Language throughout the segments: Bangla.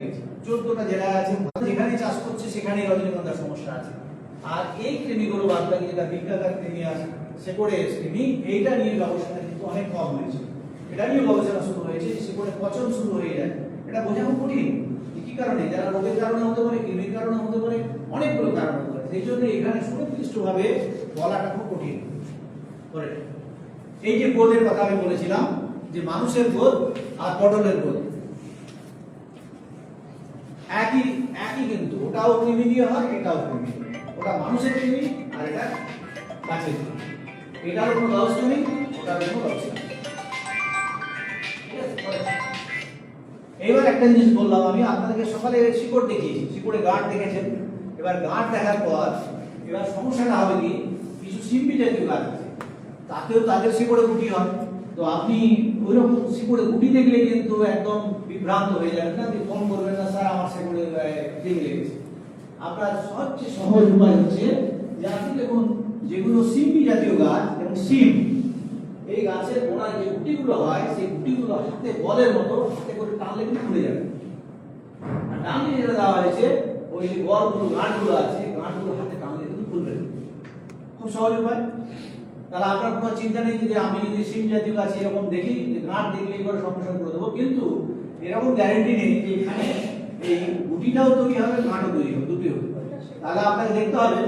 14টা জেলা আছে, যেখানে চাষ করছে সেখানে রজনীগন্ধার সমস্যা আছে। আর এই কৃমিগুলো বাদ বাকি যেটা বৃক্কাকার কৃমি আছে, সেকড়ে কৃমি, এইটা নিয়ে গবেষণা কিন্তু অনেক কম হয়েছে। এটা নিয়ে গবেষণা শুরু হয়েছে, সেকড়ে পচন শুরু হয়ে যায়। এটা বোঝা খুব কঠিন কি কারণে, যারা রোগের কারণে হতে পারে, কৃমির কারণে হতে পারে, অনেকগুলো কারণ হতে পারে। সেই জন্য এখানে সুনির্দিষ্টভাবে বলাটা খুব কঠিন। এই যে গোদের কথা আমি বলেছিলাম, যে মানুষের গোদ আর পটলের গোদ একই একই, কিন্তু ওটাও কৃমি দিয়ে হয়, এটাও কৃমি। ওটা মানুষের কৃমি আর এটা গাছের কৃমি। এটার কোনো ব্যবস্থা নেই, ওটার কোনো ব্যবস্থা নেই। এইবার একটা জিনিস বললাম আমি আপনাদেরকে, সকালে শিকড় দেখিয়েছি, শিকড়ে গাঁট দেখেছেন। এবার গাঁট দেখার পর এবার সমস্যাটা হবে কি, কিছু সিম্পি জাতীয় গাছ আছে, তাতেও তাদের শিকড়ে গুটি হয়। তো আপনি ওইরকম শিকড়ে গুটি দেখলে কিন্তু একদম বিভ্রান্ত হয়ে যাবেন না, যে ফোন করবেন না স্যার আমার শিকড়ে লেগে লেগেছে। আপনার সবচেয়ে সহজ উপায় হচ্ছে যে আপনি দেখুন, যেগুলো সিম্পি জাতীয় গাছ এবং সিম, এই গাছের গোড়ায় যে গুটিগুলো হয়, সেই গুটিগুলো হাতে বলের মতো হাতে করে টানলে কিন্তু খুলে যাবে। আর টানলে যেটা দেওয়া হয়েছে, ওই যে বলগুলো গাঁটগুলো আছে, গাঁটগুলো হাতে টানলে কিন্তু খুলবে। খুব সহজ উপায়। তাহলে আপনার কোনো চিন্তা নেই যে আমি যদি সিম জাতীয় গাছ এরকম দেখি, যে গাঁট দেখলেই করে সংরক্ষণ করে দেবো, কিন্তু এরকম গ্যারেন্টি নেই যে এখানে এই গুটিটাও তৈরি হবে, গাঁটও তৈরি হবে, দুটোই হবে। তাহলে আপনাকে দেখতে হবে,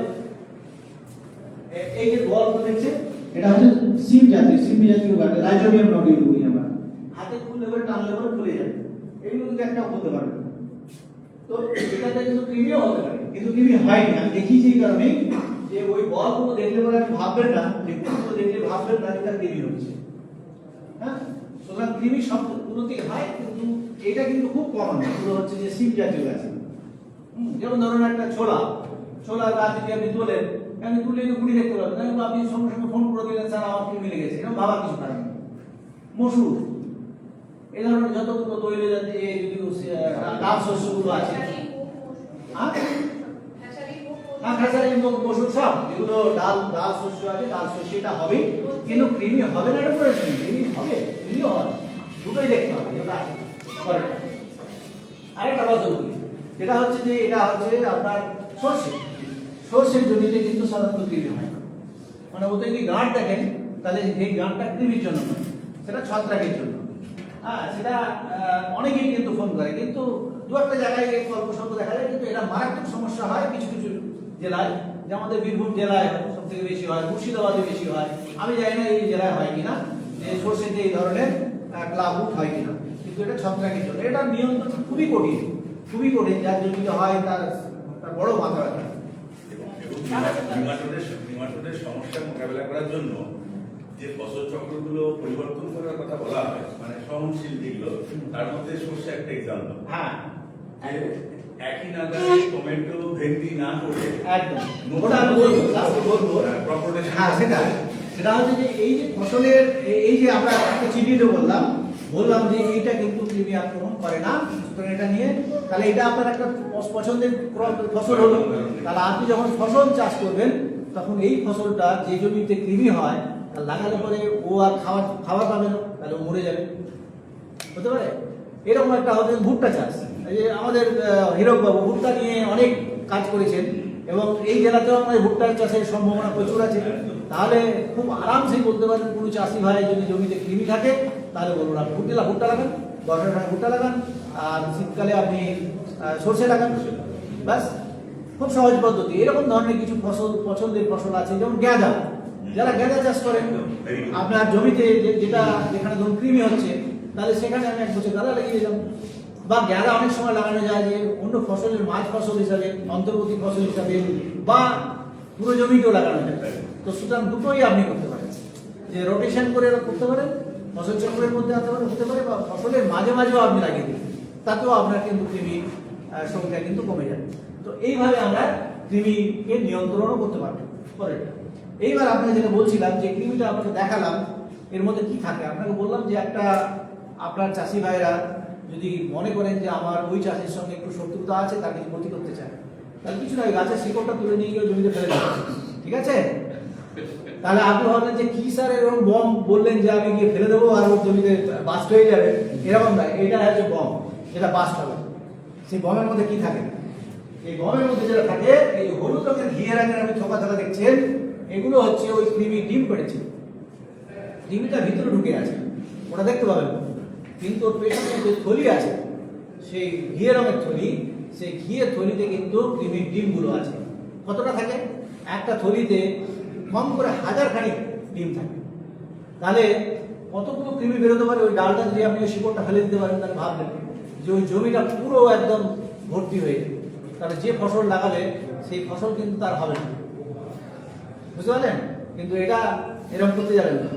এই যে বলগুলো দেখছেন, এটা হচ্ছে সিম জাতীয় গাছ, রাইজোবিয়াম নডিউল বলি আমরা। হাতে খুললে পরে টানলে পরে খুলে যাবে, এগুলো কিন্তু একটাও হতে পারবে না। তো এটাতে কিন্তু কৃমিও হতে পারে, কিন্তু কৃমি হয়নি। আমি দেখিয়েছি এই কারণে যে ওই বলগুলো দেখলে পরে আপনি ভাববেন না, যে গুটিগুলো দেখলে ভাববেন না এটা কৃমি হচ্ছে। হ্যাঁ, সুতরাং কৃমি সব উন্নতি হয়, কিন্তু এটা কিন্তু খুব কমন। এগুলো হচ্ছে যে সিম জাতীয় গাছ। যেমন ধরুন একটা ছোলা গাছ যদি আপনি তোলেন, আপনি তুলে গুটি দেখতে পাবেন, আপনি সঙ্গে সঙ্গে ফোন করে দিলেন স্যার আমার কৃমি লেগেছে, এরকম ভাবার কিছু কারণ নেই। মসুর, এই ধরনের যতগুলো তৈরি জাতি ডাল শস্যগুলো আছে, মসুর সব যেগুলো ডাল শস্য আছে, ডাল শস্য এটা হবে, কিন্তু কৃমি হবে না, এটা প্রয়োজন। কৃমি হবে, কৃমিও হয়, দুটোই দেখতে হবে। আরেকটা কথা বলি, যেটা হচ্ছে যে এটা হচ্ছে আপনার সর্ষের জমিতে কিন্তু সাধারণত কৃমি হয় না। মানে ওতে যদি গাঁট দেখেন, তাহলে এই গাঁটটা কৃমির জন্য নয়, সেটা ছত্রাকের জন্য। হ্যাঁ, সেটা অনেকেই কিন্তু ফোন করে, কিন্তু দু একটা জায়গায় অল্প স্বল্প দেখা যায়, কিন্তু এটা মারাত্মক সমস্যা হয় কিছু কিছু জেলায়। যে আমাদের বীরভূম জেলায় সব থেকে বেশি হয়, মুর্শিদাবাদে বেশি হয়। আমি জানি না এই জেলায় হয় কিনা, যে সর্ষেতে এই ধরনের ক্লাবুট হয় কিনা, কিন্তু এটা ছত্রাকের জন্য। এটা নিয়ন্ত্রণ খুবই কঠিন, যার জমিতে হয় তার বড় মাথা ব্যথা। নিমাটোডের সমস্যা মোকাবেলা করার জন্য যে ফসল চক্রগুলো পরিবর্তন করার কথা বলা হয়, মানে সহনশীল যেগুলো, তার মধ্যে সর্ষে একটা এক্সাম্পল। হ্যাঁ, একই নাগারে টমেটো ভেন্ডি না করে একদম হ্যাঁ, সেটা হচ্ছে যে এই যে ফসলের এই যে আমরা একটা চিঠিতে বললাম যে এইটা কিন্তু কৃমি আক্রমণ করে না, সুতরাং এটা নিয়ে তাহলে এটা আপনার একটা পছন্দের ফসল হলো। তাহলে আপনি যখন ফসল চাষ করবেন, তখন এই ফসলটা যে জমিতে কৃমি হয়, তা লাগালে পরে ও আর খাবার পাবে না, তাহলে ও মরে যাবে, হতে পারে। এরকম একটা হচ্ছে ভুট্টা চাষ। এই যে আমাদের হীরক বাবু ভুট্টা নিয়ে অনেক কাজ করেছেন, এবং এই জেলাতেও আমাদের ভুট্টার চাষের সম্ভাবনা প্রচুর আছে। তাহলে খুব আরামসে বলতে পারেন, কোনো চাষি ভাই যদি জমিতে কৃমি থাকে, তাহলে বলুন আপনি ভুট্টা লাগান, বর্ষার সময় ভুট্টা লাগান, আর শীতকালে আপনি সর্ষে লাগান, ব্যাস। খুব সহজ পদ্ধতি। এরকম ধরনের কিছু পছন্দের ফসল আছে, যেমন গাঁদা। যারা গাঁদা চাষ করেন, আপনার জমিতে যেখানে ধরুন কৃমি হচ্ছে, তাহলে সেখানে আমি 1 বছর গাঁদা লাগিয়ে দিলাম। বা গাঁদা অনেক সময় লাগানো যায় যে অন্য ফসলের মাঝ ফসল হিসাবে, অন্তর্বর্তী ফসল হিসাবে, বা পুরো জমিতেও লাগানো যায়। তো সুতরাং দুটোই আপনি করতে পারেন, যে রোটেশন করে করতে পারেন, ফসল চক্রের মধ্যে হতে পারে, বা ফসলের মাঝে মাঝেও আপনি লাগিয়ে দিন, তাতেও আপনার কিন্তু কৃমির সংখ্যা কিন্তু কমে যাবে। তো এইভাবে আমরা কৃমিকে নিয়ন্ত্রণও করতে পারবো। এইবার আপনাকে যেটা বলছিলাম, যে কৃমিটা আপনাকে দেখালাম, এর মধ্যে কি থাকে আপনাকে বললাম, যে একটা আপনার চাষি ভাইরা যদি মনে করেন যে আমার ওই চাষের সঙ্গে একটু শত্রুতা আছে, তার কিছু ক্ষতি করতে চায়, তাহলে কিছু নয়, গাছের শিকড়টা তুলে নিয়ে গিয়ে জমিতে ফেলে দেবেন, ঠিক আছে? তাহলে আপনি ভাবলেন যে কি স্যার এরকম বম বললেন যে আমি গিয়ে ফেলে দেবো আর ওর জমিতে বাস্ট হয়ে যাবে, এরকম নয়। এটা হচ্ছে বম, যেটা বাস্ট হবে। সেই গমের মধ্যে কি থাকে? এই গমের মধ্যে যেটা থাকে, এই হলুদ রঙের ঘিয়ে রঙের আপনি থোকা থোকা দেখছেন, এগুলো হচ্ছে ওই কৃমি ডিম পেড়েছে। ডিমটা ভিতরে ঢুকে আছে, ওটা দেখতে পাবেন, কিন্তু ওর পেছনে যে থলি আছে, সেই ঘিয়ে রঙের থলি, সেই ঘিয়ের থলিতে কিন্তু কৃমির ডিমগুলো আছে। কতটা থাকে? একটা থলিতে কম করে 1000 খানিক ডিম থাকে। তাহলে কতগুলো কৃমি বেরোতে পারে? ওই ডালটা যদি আপনি ওই শিকড়টা ফেলে দিতে পারেন, তাহলে ভাবলেন যে ওই জমিটা পুরো একদম ভর্তি হয়ে যাবে। তাহলে যে ফসল লাগাবে সেই ফসল কিন্তু তার হবে না, বুঝতে পারলেন? কিন্তু এটা এরকম করতে যাবেন না।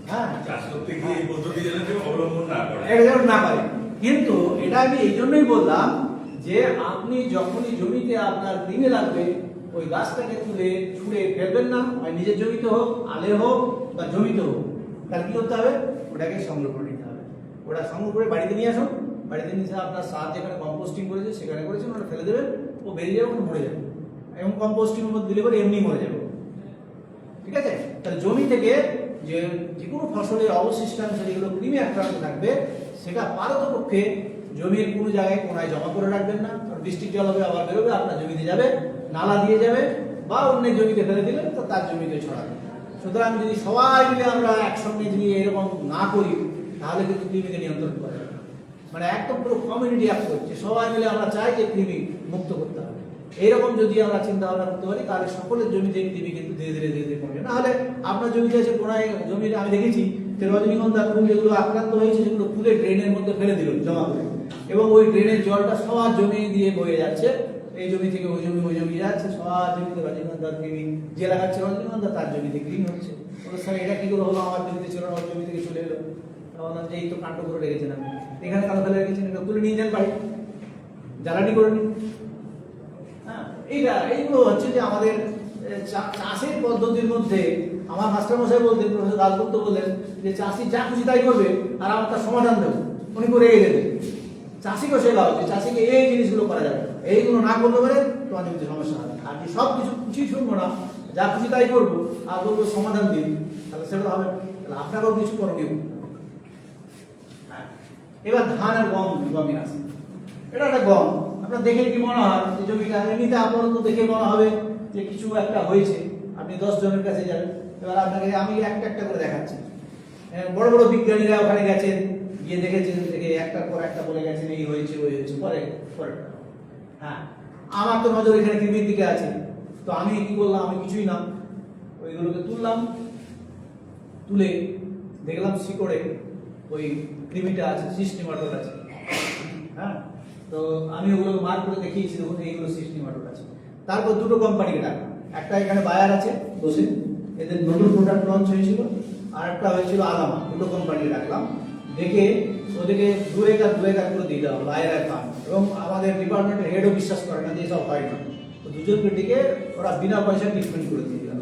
হ্যাঁ, চাষ করতে গিয়ে এই পদ্ধতি যেন কেউ অবলম্বন না করে। এটা যেন না পারে। কিন্তু এটা আমি এই জন্যই বললাম যে আপনি যখনই জমিতে আপনার কৃমি লাগবে, ওই গাছটাকে তুলে ছুঁড়ে ফেলবেন না, হয় নিজের জমিতে হোক, আলে হোক বা জমিতে হোক। তার কি করতে হবে? ওটাকে সংগ্রহ করে নিতে হবে। ওটা সংগ্রহ করে বাড়িতে নিয়ে আসুন। বাড়িতে নিয়ে এসে আপনার সার যেখানে কম্পোস্টিং করেছে সেখানে করেছেন, ওটা ফেলে দেবেন, ও বেরিয়ে যাবে, মরে যাবে। এবং কম্পোস্টিং এর মধ্যে দিলে পরে এমনি মরে যাবে, ঠিক আছে? তাহলে জমি থেকে যে কোনো ফসলের অবশিষ্টাংশ যেগুলো কৃমি আক্রান্ত থাকবে, সেটা পারতপক্ষে জমির কোনো জায়গায় কোনায় জমা করে রাখবেন না। কারণ বৃষ্টির জল হবে, আবার বেরোবে, আপনার জমিতে যাবে, নালা দিয়ে যাবে, বা অন্যের জমিতে ফেলে দিলেন, তো তার জমিতে ছড়াবে। সুতরাং যদি সবাই মিলে আমরা একসঙ্গে যদি এরকম না করি, তাহলে কিন্তু কৃমিকে নিয়ন্ত্রণ করা যাবে না। মানে একদম পুরো কমিউনিটি অ্যাক্ট করছে, সবাই মিলে আমরা চাই যে কৃমি মুক্ত করতে হবে। এইরকম যদি আমরা চিন্তা ভাবনা করতে পারি, তাহলে সকলের জমিতে কৃমি কিন্তু ধীরে ধীরে ধীরে ধীরে কমে যাবে। নাহলে আপনার জমিতে আছে কোনায় জমিতে আমি দেখেছি যে রজনীগন্ধা ফুল যেগুলো আক্রান্ত হয়েছে, সেগুলো ফুলে ড্রেনের মধ্যে ফেলে দিল জমা করে, এবং ওই ড্রেনের জলটা সবার জমি দিয়ে বয়ে যাচ্ছে, এই জমি থেকে ওই জমি যাচ্ছে, সবার জমিতে রজনীগন্ধা কৃমি, যে লাগাচ্ছে রজনীগন্ধা তার জমিতে কৃমি হচ্ছে। ওদের স্যার এটা কি করে হলো? আমার জমিতে ছিল না, ওর জমি থেকে চলে এলো। বললাম যে এই তো কাণ্ড করে রেখেছেন আপনি, এখানে কালো ফেলে রেখেছেন, এটা তুলে নিয়ে যান বাড়ি, জ্বালানি করে নিন। হ্যাঁ, এইগুলো হচ্ছে যে আমাদের চাষের পদ্ধতির মধ্যে। আমার মাস্টারমশাই বলতেন, প্রফেসর দাসগুপ্ত বললেন যে চাষি যা খুশি তাই করবে, আর আমার তার সমাধান দেবো, উনি করে দেবেন। চাষিকেও শেখা হচ্ছে, চাষিকে এই জিনিসগুলো করা যাবে, এইগুলো না করতে পারে তোমার জমিতে সমস্যা হবে। আর কি সব কিছু কিছুই শুনবো না, যা খুশি তাই করবো, আর বলবো সমাধান দিন, তাহলে সেটা হবে। তাহলে আপনাকেও কিছু করণীয়। এবার ধান আর গমে আছে। এটা একটা গম, আপনার দেখে কি মনে হয় যে জমিটা এমনিতে আপাতত দেখে মনে হবে যে কিছু একটা হয়েছে। আপনি 10 জনের কাছে যাবেন, এবার আপনাকে আমি একটা একটা করে দেখাচ্ছি। বড় বড় বিজ্ঞানীরা ওখানে গেছেন, গিয়ে দেখেছেন, দেখে একটার পর একটা বলে গেছেন এই হয়েছে ওই হয়েছে, পরে। হ্যাঁ, আমার তো নজর এখানে কৃমির দিকে আছে, তো আমি কি করলাম? আমি কিছুই না, ওইগুলোকে তুলে দেখলাম শিকড়ে ওই কৃমিটা আছে, সিস্টেমাটোড আছে। হ্যাঁ, তো আমি ওগুলো মার্ক করে দেখিয়েছি, দেখুন এইগুলো সিস্টেমাটোড আছে। তারপর দুটো কোম্পানিকে ডাকলাম, একটা এখানে বায়ার আছে বসে, এদের নতুন প্রোডাক্ট লঞ্চ হয়েছিল, আর একটা হয়েছিল আলামা। দুটো কোম্পানিকে ডাকলাম, দেখে ওদেরকে 2 একর করে দিয়ে দেওয়া, বায়ার আর কাম। এবং আমাদের ডিপার্টমেন্টের হেডও বিশ্বাস করে না যে এসব হয় না, তো দুজনকে ডেকে ওরা বিনা পয়সা ট্রিটমেন্ট করে দিয়ে দিলাম।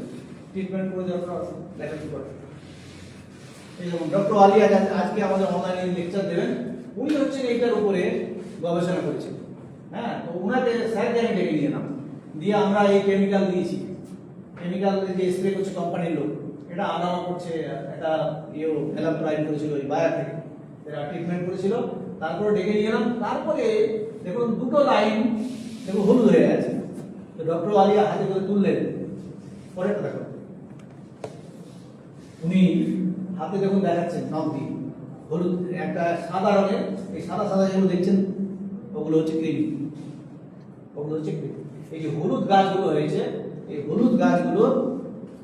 ট্রিটমেন্ট করে দেওয়ার পর দেখা কি করে। এই যেমন ডক্টর আলিয়া আজকে আমাদের অনলাইনে লেকচার দেবেন, উনি হচ্ছেন এইটার উপরে গবেষণা করেছেন। হ্যাঁ, তো ওনাকে স্যারকে আমি ডেকে নিয়ে এলাম, দিয়ে আমরা এই কেমিক্যাল দিয়েছি। কেমিক্যাল যে স্প্রে করছে কোম্পানির লোক, এটা আলাদা করছে, একটা ফেলাপ্রাইড করেছিল ওই বায়ার থেকে, এরা ট্রিটমেন্ট করেছিল। তারপরে ডেকে নিয়ে এলাম, তারপরে দেখুন দুটো লাইন দেখুন হলুদ হয়ে গেছে। তো ডক্টর আলিয়া হাতে করে তুললেন, পরেরটা দেখো, উনি হাতে দেখুন দেখাচ্ছেন নখ দিয়ে হলুদ, একটা সাদা রঙের, এই সাদা সাদা যেগুলো দেখছেন ওগুলো হচ্ছে কৃমি, ওগুলো হচ্ছে কৃমি। এই যে হলুদ গাছগুলো হয়েছে, এই হলুদ গাছগুলো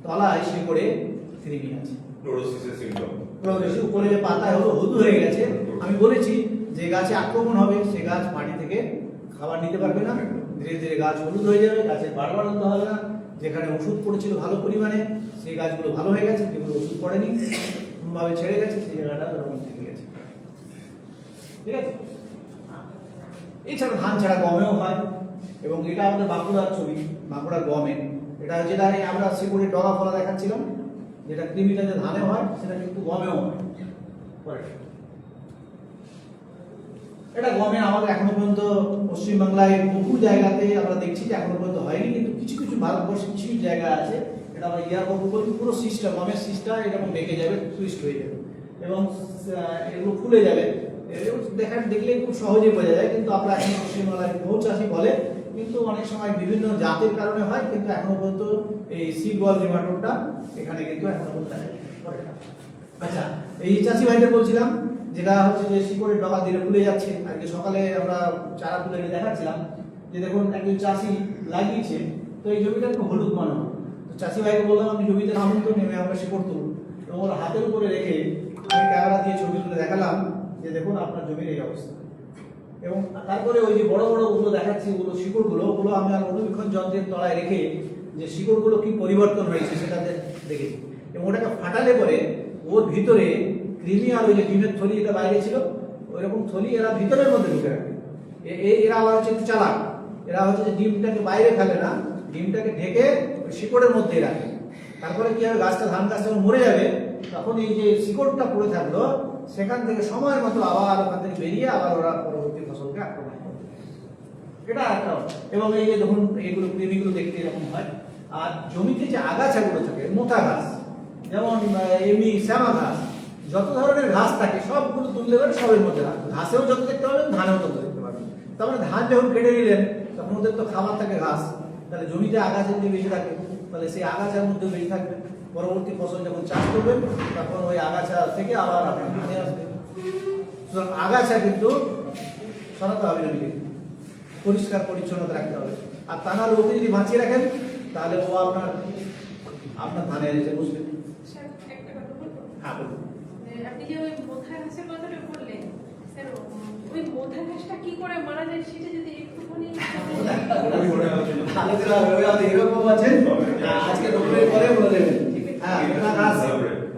তলায় শিকড়ে কৃমি আছে। ক্লোরোসিসের সিম্পটম, ক্লোরোসিস উপরে যে পাতায় হলো হলুদ হয়ে গেছে। আমি বলেছি যে গাছে আক্রমণ হবে, সে গাছ মাটি থেকে খাবার নিতে পারবে না, ধীরে ধীরে গাছ হলুদ হয়ে যাবে, গাছের বাড়াবাড়ন্ত হবে না। যেখানে ওষুধ পড়েছিল ভালো পরিমাণে, সেই গাছগুলো ভালো হয়ে গেছে, যেগুলো ওষুধ পড়েনি ভাবে ছেড়ে গেছে, সেই জায়গাটা ওরকম থেকে গেছে। ঠিক আছে, এছাড়া ধান ছাড়া গমেও হয়, এবং এটা আমাদের বাঁকুড়ার ছবি, বাঁকুড়ার গমে। এটা যেটা আমরা শিকড়ে ডগা ফলা দেখাচ্ছিলাম, যেটা কৃমিটা যে ধানে হয়, সেটা কিন্তু গমেও হয়। এটা গমে আমাদের এখনো পর্যন্ত পশ্চিমবাংলায় বহু জায়গাতে আমরা দেখছি যে এখনো পর্যন্ত হয়নি, কিন্তু কিছু কিছু ভারতবর্ষে কিছু কিছু জায়গা আছে, এটা আমরা ইয়ার পুরো সিস্টেম, গমের সিস্টেম এরকম বেঁকে যাবে, টুইস্ট হয়ে যাবে, এবং এগুলো ফুলে যাবে, দেখলে খুব সহজেই বোঝা যায়, কিন্তু আমরা এখন পশ্চিমবাংলায় বহু চাষি বলে, কিন্তু অনেক সময় বিভিন্ন জাতের কারণে হয়, কিন্তু এখনো পর্যন্ত এই সিড বল নেমাটোডটা এখানে কিন্তু এখনো পর্যন্ত করে না। আচ্ছা, এই চাষি ভাইদের বলছিলাম যেটা হচ্ছে যে শিকড়ের ডগা ধীরে ফুলে যাচ্ছে। আজকে সকালে আমরা চারা তুলে এনে দেখাচ্ছিলাম যে দেখুন একজন চাষি লাগিয়েছে, তো এই জমিটা একটু হলুদ মনে হয়। তো চাষি ভাইকে বললাম আপনি জমিতে নামুন তো, নেমে আমরা শিকড় তুলুন। তো ওর হাতের উপরে রেখে আমি ক্যামেরা দিয়ে ছবি তুলে দেখালাম যে দেখুন আপনার জমির এই অবস্থা। এবং তারপরে ওই যে বড় বড় ওগুলো দেখাচ্ছি, ওগুলো শিকড়গুলো, ওগুলো আমি আর অনুবীক্ষণ যন্ত্রের তলায় রেখে যে শিকড়গুলো কি পরিবর্তন হয়েছে সেটা দেখেছি। এবং ওটাকে ফাটালে পরে ওর ভিতরে কৃমি আর ওই যে ডিমের থলি এটা বাইরে ছিল, ওই রকম থলি এরা ভিতরের মধ্যে ঢুকে রাখে। এরা আবার হচ্ছে একটু চালাক, এরা হচ্ছে যে ডিমটাকে বাইরে ফেলে না, ডিমটাকে ঢেকে ওই শিকড়ের মধ্যেই রাখে। তারপরে কি হবে, গাছটা ধান গাছ যখন মরে যাবে তখন এই যে শিকড়টা পড়ে থাকলো সেখান থেকে সময় মতো আবার ওখান থেকে বেরিয়ে আবার ওরা পরবর্তী ফসলকে আক্রমণ করবে। এটা একটা। এবং এই যে যখন এইগুলো কৃমিগুলো দেখতে এরকম হয়। আর জমিতে যে আগাছাগুলো থাকে, মোটা ঘাস, যেমন এমনি শ্যামা ঘাস, যত ধরনের ঘাস থাকে সবগুলো তুললে পারে সবের মধ্যে রাখবে। ঘাসেও যত দেখতে পাবেন, ধানেও তত দেখতে পাবেন। তার মানে ধান যখন কেটে নিলেন তখন ওদের তো খাবার থাকে ঘাস, তাহলে জমিতে আগাছা যদি বেশি থাকে তাহলে সেই আগাছার মধ্যে বেশি থাকবে। পরবর্তী ফসল যখন চাষ করবেন তখন ওই আগাছা থেকে আবার আপনার ধানে আসবে। সুতরাং আগাছা কিন্তু সরাতে হবে জমিকে, পরিষ্কার পরিচ্ছন্নতা রাখতে হবে। আর তা নাহলে ওকে যদি বাঁচিয়ে রাখেন তাহলে ও আপনার ধানে এসে বুঝবে। হ্যাঁ বলুন। আপনি যে ওই মোথা ঘাসের কথাটা বললেন, স্যার ওই মোথা ঘাসটা কি করে মারা যায় সেটা যদি একটুখানি এরকম আছে, আজকে দুপুরের পরে বলে দেবেন। হ্যাঁ, মোথা ঘাস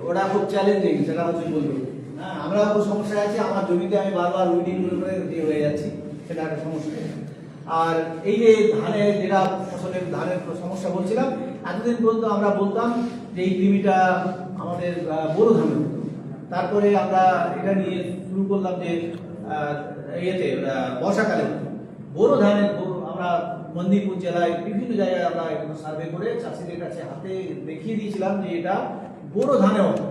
ওটা খুব চ্যালেঞ্জিং, সেটা হচ্ছে বলবো। হ্যাঁ, আমরা খুব সমস্যা আছে, আমার জমিতে আমি বারবার উইডিং করে হয়ে যাচ্ছি, সেটা একটা সমস্যা। আর এই যে ধানের যেটা ফসলের ধানের সমস্যা বলছিলাম, এতদিন পর্যন্ত আমরা বলতাম যে এই কৃমিটা আমাদের বোরো ধানের হতো। তারপরে আমরা এটা নিয়ে শুরু করলাম যে ইয়েতে বর্ষাকালে বোরো ধানের আমরা মন্দিরপুর জেলায় বিভিন্ন জায়গায় আমরা সার্ভে করে চাষিদের কাছে হাতে দেখিয়ে দিয়েছিলাম যে এটা বোরো ধানে হয়,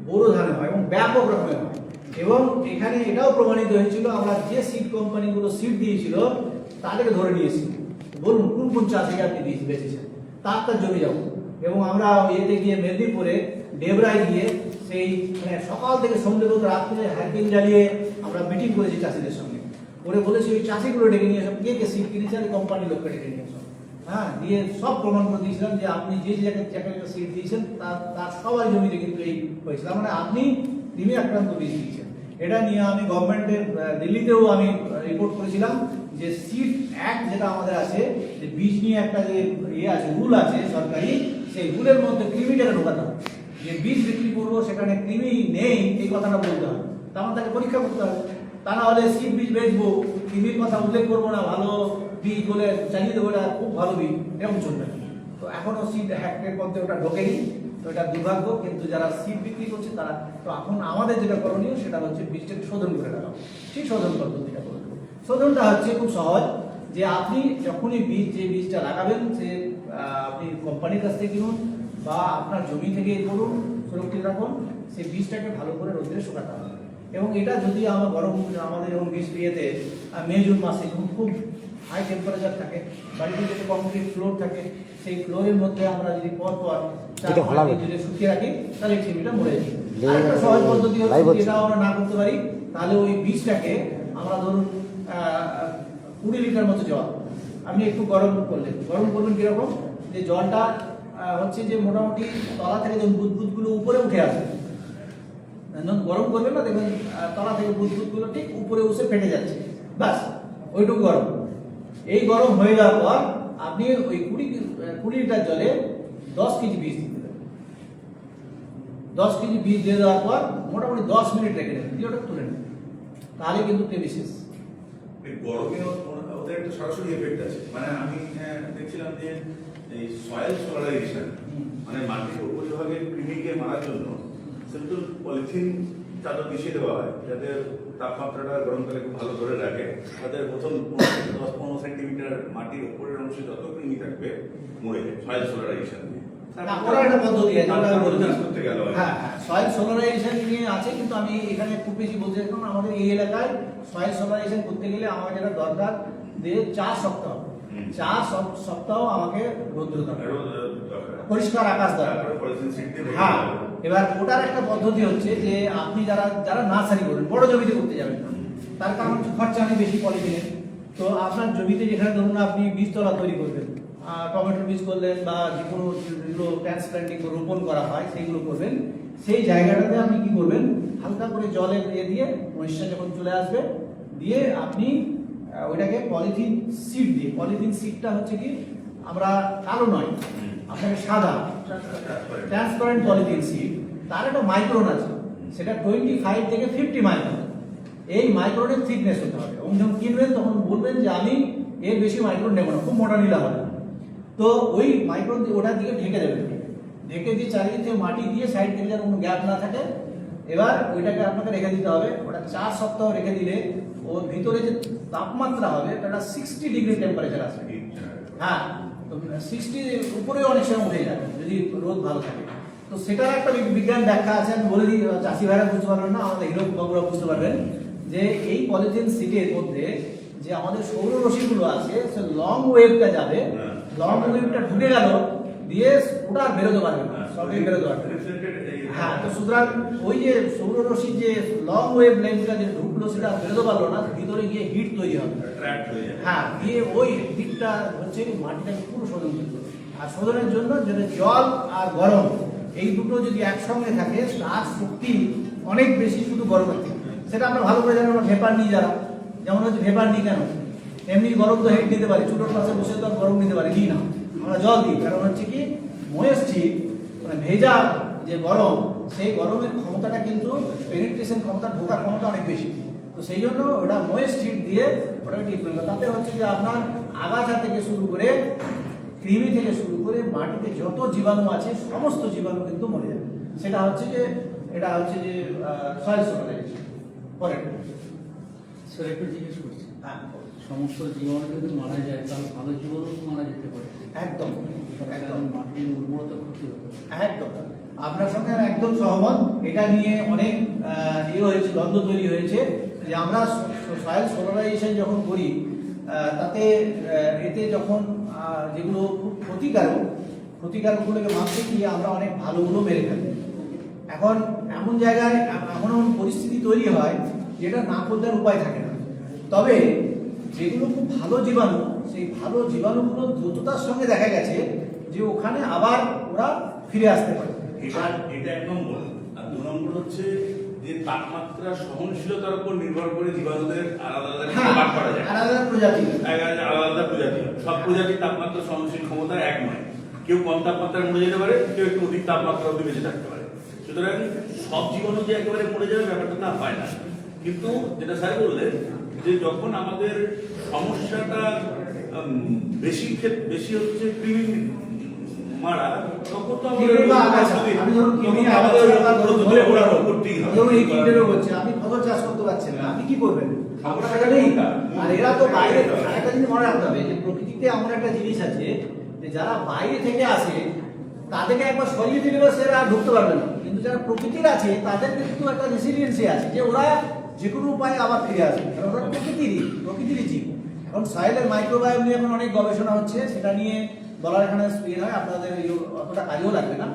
বোরো ধানে হয় এবং ব্যাপক রকমের হয়। এবং এখানে এটাও প্রমাণিত হয়েছিল, আমরা যে সিড কোম্পানিগুলো সিড দিয়েছিল তাদেরকে ধরে নিয়েছি, বলুন কোন কোন চাষিকে আপনি বেঁচেছেন, তার জমি যাবো। এবং আমরা ইয়েতে গিয়ে মেদিনীপুরে ডেবরায় গিয়ে সেই মানে সকাল থেকে সন্ধ্যে পর্যন্ত রাত্রে হ্যান্ডিং জ্বালিয়ে আমরা মিটিং করেছি চাষিদের সঙ্গে, করে বলেছি ওই চাষিগুলো ডেকে নিয়ে এসব, কে সিড কিনেছে আর কোম্পানির লোককে ডেকে নিয়ে এসব। হ্যাঁ, দিয়ে সব প্রমাণ করে দিয়েছিলাম যে আপনি যে জায়গায় সিড দিয়েছেন তার সবার জমিতে কিন্তু এই হয়েছিল, মানে আপনি কৃমি আক্রান্ত বীজ দিয়েছেন। এটা নিয়ে আমি গভর্নমেন্টের দিল্লিতেও আমি রিপোর্ট করেছিলাম যে সিড অ্যাক্ট যেটা আমাদের আছে, যে বীজ নিয়ে একটা যে ইয়ে আছে, রুল আছে সরকারি, সেই রুলের মধ্যে কৃমিটাকে ঢোকাতে হবে। যে বীজ বিক্রি করবো সেখানে কৃমি নেই এই কথাটা বলতে হবে, তেমন তাকে পরীক্ষা করতে হবে। তা না হলে সিড বীজ বেচবো, কৃমির কথা উল্লেখ করবো না, ভালো বীজ বলে চালিয়ে দেবো, এটা খুব ভালো বীজ, এরকম চলবে। তো এখনো সিড অ্যাক্টের মধ্যে ওটা ঢোকেনি, তো এটা দুর্ভাগ্য। কিন্তু যারা সিড বিক্রি করছে তারা, তো এখন আমাদের যেটা করণীয় সেটা হচ্ছে বীজটাকে শোধন করে রাখা। ঠিক শোধন পদ্ধতিটা করবে, শোধনটা হচ্ছে খুব সহজ, যে আপনি যখনই যে বীজটা লাগাবেন সে আপনি কোম্পানির কাছ থেকে কিনুন বা আপনার জমি থেকে করুন, সুরক্ষিত রাখুন, সেই বীজটাকে ভালো করে রোদে শুকাতে হবে। এবং এটা যদি আমাদের এবং বৃষ্টি ইয়েতে মে জুন মাসে খুব হাই টেম্পারেচার থাকে, বাড়িতে যদি কংক্রিট ফ্লোর থাকে, সেই ফ্লোরের মধ্যে আমরা যদি পর যদি শুকিয়ে রাখি তাহলে কৃমিটা মরে যায়। আরেকটা সহজ পদ্ধতি হচ্ছে, যেটা আমরা না করতে পারি, তাহলে ওই বীজটাকে আমরা ধরুন 20 লিটার মতো জল আপনি একটু গরম করবেন কিরকম, যে জলটা হচ্ছে যে মোটামুটি তলা থেকে যখন বুদবুদগুলো উপরে উঠে আসবে, গরম করবেন না, দেখবেন তলা থেকে বুদবুদগুলো ঠিক উপরে উঠে ফেটে যাচ্ছে, বাস ওইটুকু গরম। এই গরম হয়ে যাওয়ার পর আপনি ওই 20 লিটার জলে 10 কেজি বীজ দিতে দেবেন। 10 কেজি বীজ দিয়ে দেওয়ার পর মোটামুটি 10 মিনিট রেখে দেবেন, দিয়ে ওটা তুলে নেবেন, তাহলে কিন্তু কৃমি শেষ। গরমে ওদের একটা সরাসরি এফেক্ট আছে, মানে আমি দেখছিলাম যে এই সয়েল সোলারাইজেশন, মানে মাটির উপরিভাগে কৃমিকে মারার জন্য সিম্পল পলিথিন চাদর বিছিয়ে দেওয়া হয়, যাতে তাপমাত্রাটা গরমকালে খুব ভালো ধরে রাখে, তাদের প্রথম 10-15 সেন্টিমিটার মাটির উপরের অংশে যত কৃমি থাকবে মরে যায় সয়েল সোলারাইজেশন দিয়ে। না, ওরা একটা পদ্ধতি আছে, ওরা তারপরে বলবে। চাষ করতে গেল আর কি। হ্যাঁ হ্যাঁ, সয়েল সোলারাইজেশন নিয়ে আছে, কিন্তু আমি এখানে খুব বেশি বলতে চাই, কারণ আমাদের এই এলাকায় সয়েল সোলারাইজেশন করতে গেলে আমার যেটা দরকার যে 4 সপ্তাহ, 4 সপ্তাহ আমাকে রৌদ্র দরকার, রোদ দরকার। পরিষ্কার আকাশ দরকার। তারপরে পলিথিন শীট দিয়ে ঢেকে হ্যাঁ, দেওয়া। এবার ওটার একটা পদ্ধতি হচ্ছে যে আপনি যারা যারা নার্সারি করবেন, বড় জমিতে করতে যাবেন না, তার কারণ হচ্ছে খরচা অনেক বেশি পলিথিনের। তো আপনার জমিতে যেখানে ধরুন আপনি বীজতলা তৈরি করবেন, টমেটোর বীজ করলেন বা যে কোনো যেগুলো ট্রান্সপ্লান্টিং রোপণ করা হয় সেইগুলো করবেন, সেই জায়গাটাতে আপনি কি করবেন, হালকা করে জলে দিয়ে ময়েশ্চার যখন চলে আসবে দিয়ে আপনি ওইটাকে পলিথিন সিড দিয়ে, পলিথিন সিডটা হচ্ছে কি আমরা কালো নয়, আপনাকে সাদা ট্রান্সপারেন্ট পলিথিন সিড, তার একটা মাইক্রন আছে, সেটা 25 থেকে 50 মাইক্রন। এই মাইক্রনের থিকনেস হতে হবে, এবং যখন কিনবেন তখন বলবেন যে আমি এর বেশি মাইক্রন নেবো না, খুব মোটা নিলে হবে না। তো ওই মাইক্রন দিয়ে ওটার দিকে ঢেকে দেবেন, ঢেকে দিয়ে চারিদিক থেকে মাটি দিয়ে সাইড থেকে যেন কোনো গ্যাপ না থাকে। এবার ওইটাকে আপনাকে রেখে দিতে হবে, ওটা 4 সপ্তাহ রেখে দিলে ওর ভিতরে যে তাপমাত্রা হবে ওটা 60 ডিগ্রি টেম্পারেচার আসবে। হ্যাঁ, তো 60 উপরে অনেক সময় উঠে যাবে যদি রোদ ভালো থাকে। তো সেটার একটা বিজ্ঞান ব্যাখ্যা আছে, আমি বলে দিই, চাষি ভাইরা বুঝতে পারবেন না, আমাদের হিরো বাবুরা বুঝতে পারবেন, যে এই পলিথিন সিটের মধ্যে যে আমাদের সৌর রশ্মিগুলো আছে, সে লং ওয়েভটা যাবে, লং ওয়েভটা ঢুকে গেল দিয়ে ওটা আর বেরোতে পারবে না, সবই বেরোতে পারবে না। হ্যাঁ, তো সুতরাং ওই যে সৌর রশ্মির যে লং ওয়েভ লেন্থটা যে ঢুকলো সেটা বেরোতে পারলো না, ভিতরে গিয়ে হিট তৈরি হবে। ট্র্যাপ হয়ে যায়। হ্যাঁ, দিয়ে ওই হিটটা হচ্ছে মাটিটাকে পুরো শোধন করবে। আর শোধনের জন্য যদি জল আর গরম এই দুটো যদি একসঙ্গে থাকে, তার শক্তি অনেক বেশি শুধু গরমের থেকে। সেটা আমরা ভালো করে জানি, আমরা ভেপার নিই যারা, যেমন হচ্ছে ভেপার নিই কেন, এমনি গরম তো হিট নিতে পারি, চুলোর পাশে বসে তো আর গরম নিতে পারি নিই না, আমরা জল দিই। কারণ হচ্ছে কি ময়েস্ট হিট, মানে ভেজা যে গরম, সেই গরমের ক্ষমতাটা কিন্তু পেনিট্রেশন ক্ষমতা, ঢোকার ক্ষমতা অনেক বেশি। তো সেই জন্য ওটা ময়েস্ট হিট দিয়ে ওটাকে ঠিক করবে। তাতে হচ্ছে যে আপনার আগাছা থেকে শুরু করে কৃমি থেকে শুরু করে মাটিতে যত জীবাণু আছে সমস্ত জীবাণু কিন্তু মরে যাবে। সেটা হচ্ছে যে এটা হচ্ছে যে সয়েল সোলারাইজেশন। পরে স্যার একটু জিজ্ঞেস করছি, হ্যাঁ, সমস্ত জীবাণু যদি মারা যায় তাহলে ভালো জীবাণু তো মারা যেতে পারে, একদম একদম কারণ মাটির উর্বরতা ক্ষতি হবে। একদম আপনার সঙ্গে আমি একদম সহমত। এটা নিয়ে অনেক হয়েছে, দ্বন্দ্ব তৈরি হয়েছে যে আমরা সয়েল সোলারাইজেশন যখন করি তাতে এতে যখন যেগুলো খুব ক্ষতিকারকগুলোকে মাপতে গিয়ে আমরা অনেক ভালোগুলো মেরে ফেলি। এখন এমন জায়গায় এমন এমন পরিস্থিতি তৈরি হয় যেটা না করতে আর উপায় থাকে না। তবে যেগুলো খুব ভালো জীবাণু, সেই ভালো জীবাণুগুলো দ্রুততার সঙ্গে দেখা গেছে যে ওখানে আবার ওরা ফিরে আসতে পারে। এটা 1 নম্বর। আর 2 নম্বর হচ্ছে যে তাপমাত্রা সহনশীলতার উপর নির্ভর করে জীবাণুদের আলাদা আলাদা হ্যাঁ, ভাগ করা যায়। আলাদা প্রজাতি, আলাদা আলাদা প্রজাতি। সব প্রজাতির তাপমাত্রা সহনশীল ক্ষমতা এক নয়। কেউ কম তাপমাত্রায় মরে যেতে পারে, কেউ একটু অধিক তাপমাত্রা অবধি বেঁচে থাকতে পারে। সুতরাং সব জীবাণু যে একেবারে মরে যাবে ব্যাপারটা তা হয় না। কিন্তু যেটা স্যার বললেন যে যখন আমাদের সমস্যাটা বেশি হচ্ছে কৃমি মারা, তখন তো আমাদের কৃমি বা আগাছা। আমি ধরুন কৃমি, আগাছা বা ধরুন ধরে ওরা রোগ। করতেই হবে। যেমন এই কীটের রোগ হচ্ছে, আপনি ফসল চাষ করতে পারছেন না, আপনি কি করবেন? আপনার টাকা নেই। আর এরা তো বাইরে, আরেকটা জিনিস মনে রাখতে হবে যে প্রকৃতিতে এমন একটা জিনিস আছে যে যারা বাইরে থেকে আসে তাদেরকে একবার সরিয়ে দিলে সেরা আর ঢুকতে পারবে না, কিন্তু যারা প্রকৃতির আছে তাদের কিন্তু একটা রেসিলিয়েন্সি আছে যে ওরা যে কোনো উপায়ে আবার ফিরে আসবে, কারণ ওরা প্রকৃতিরই জীব। এখন সয়েলের মাইক্রোবায়োম নিয়ে এখন অনেক গবেষণা হচ্ছে, সেটা নিয়ে বলার এখানে স্পিড হয়, আপনাদের অতটা কাজেও লাগবে না।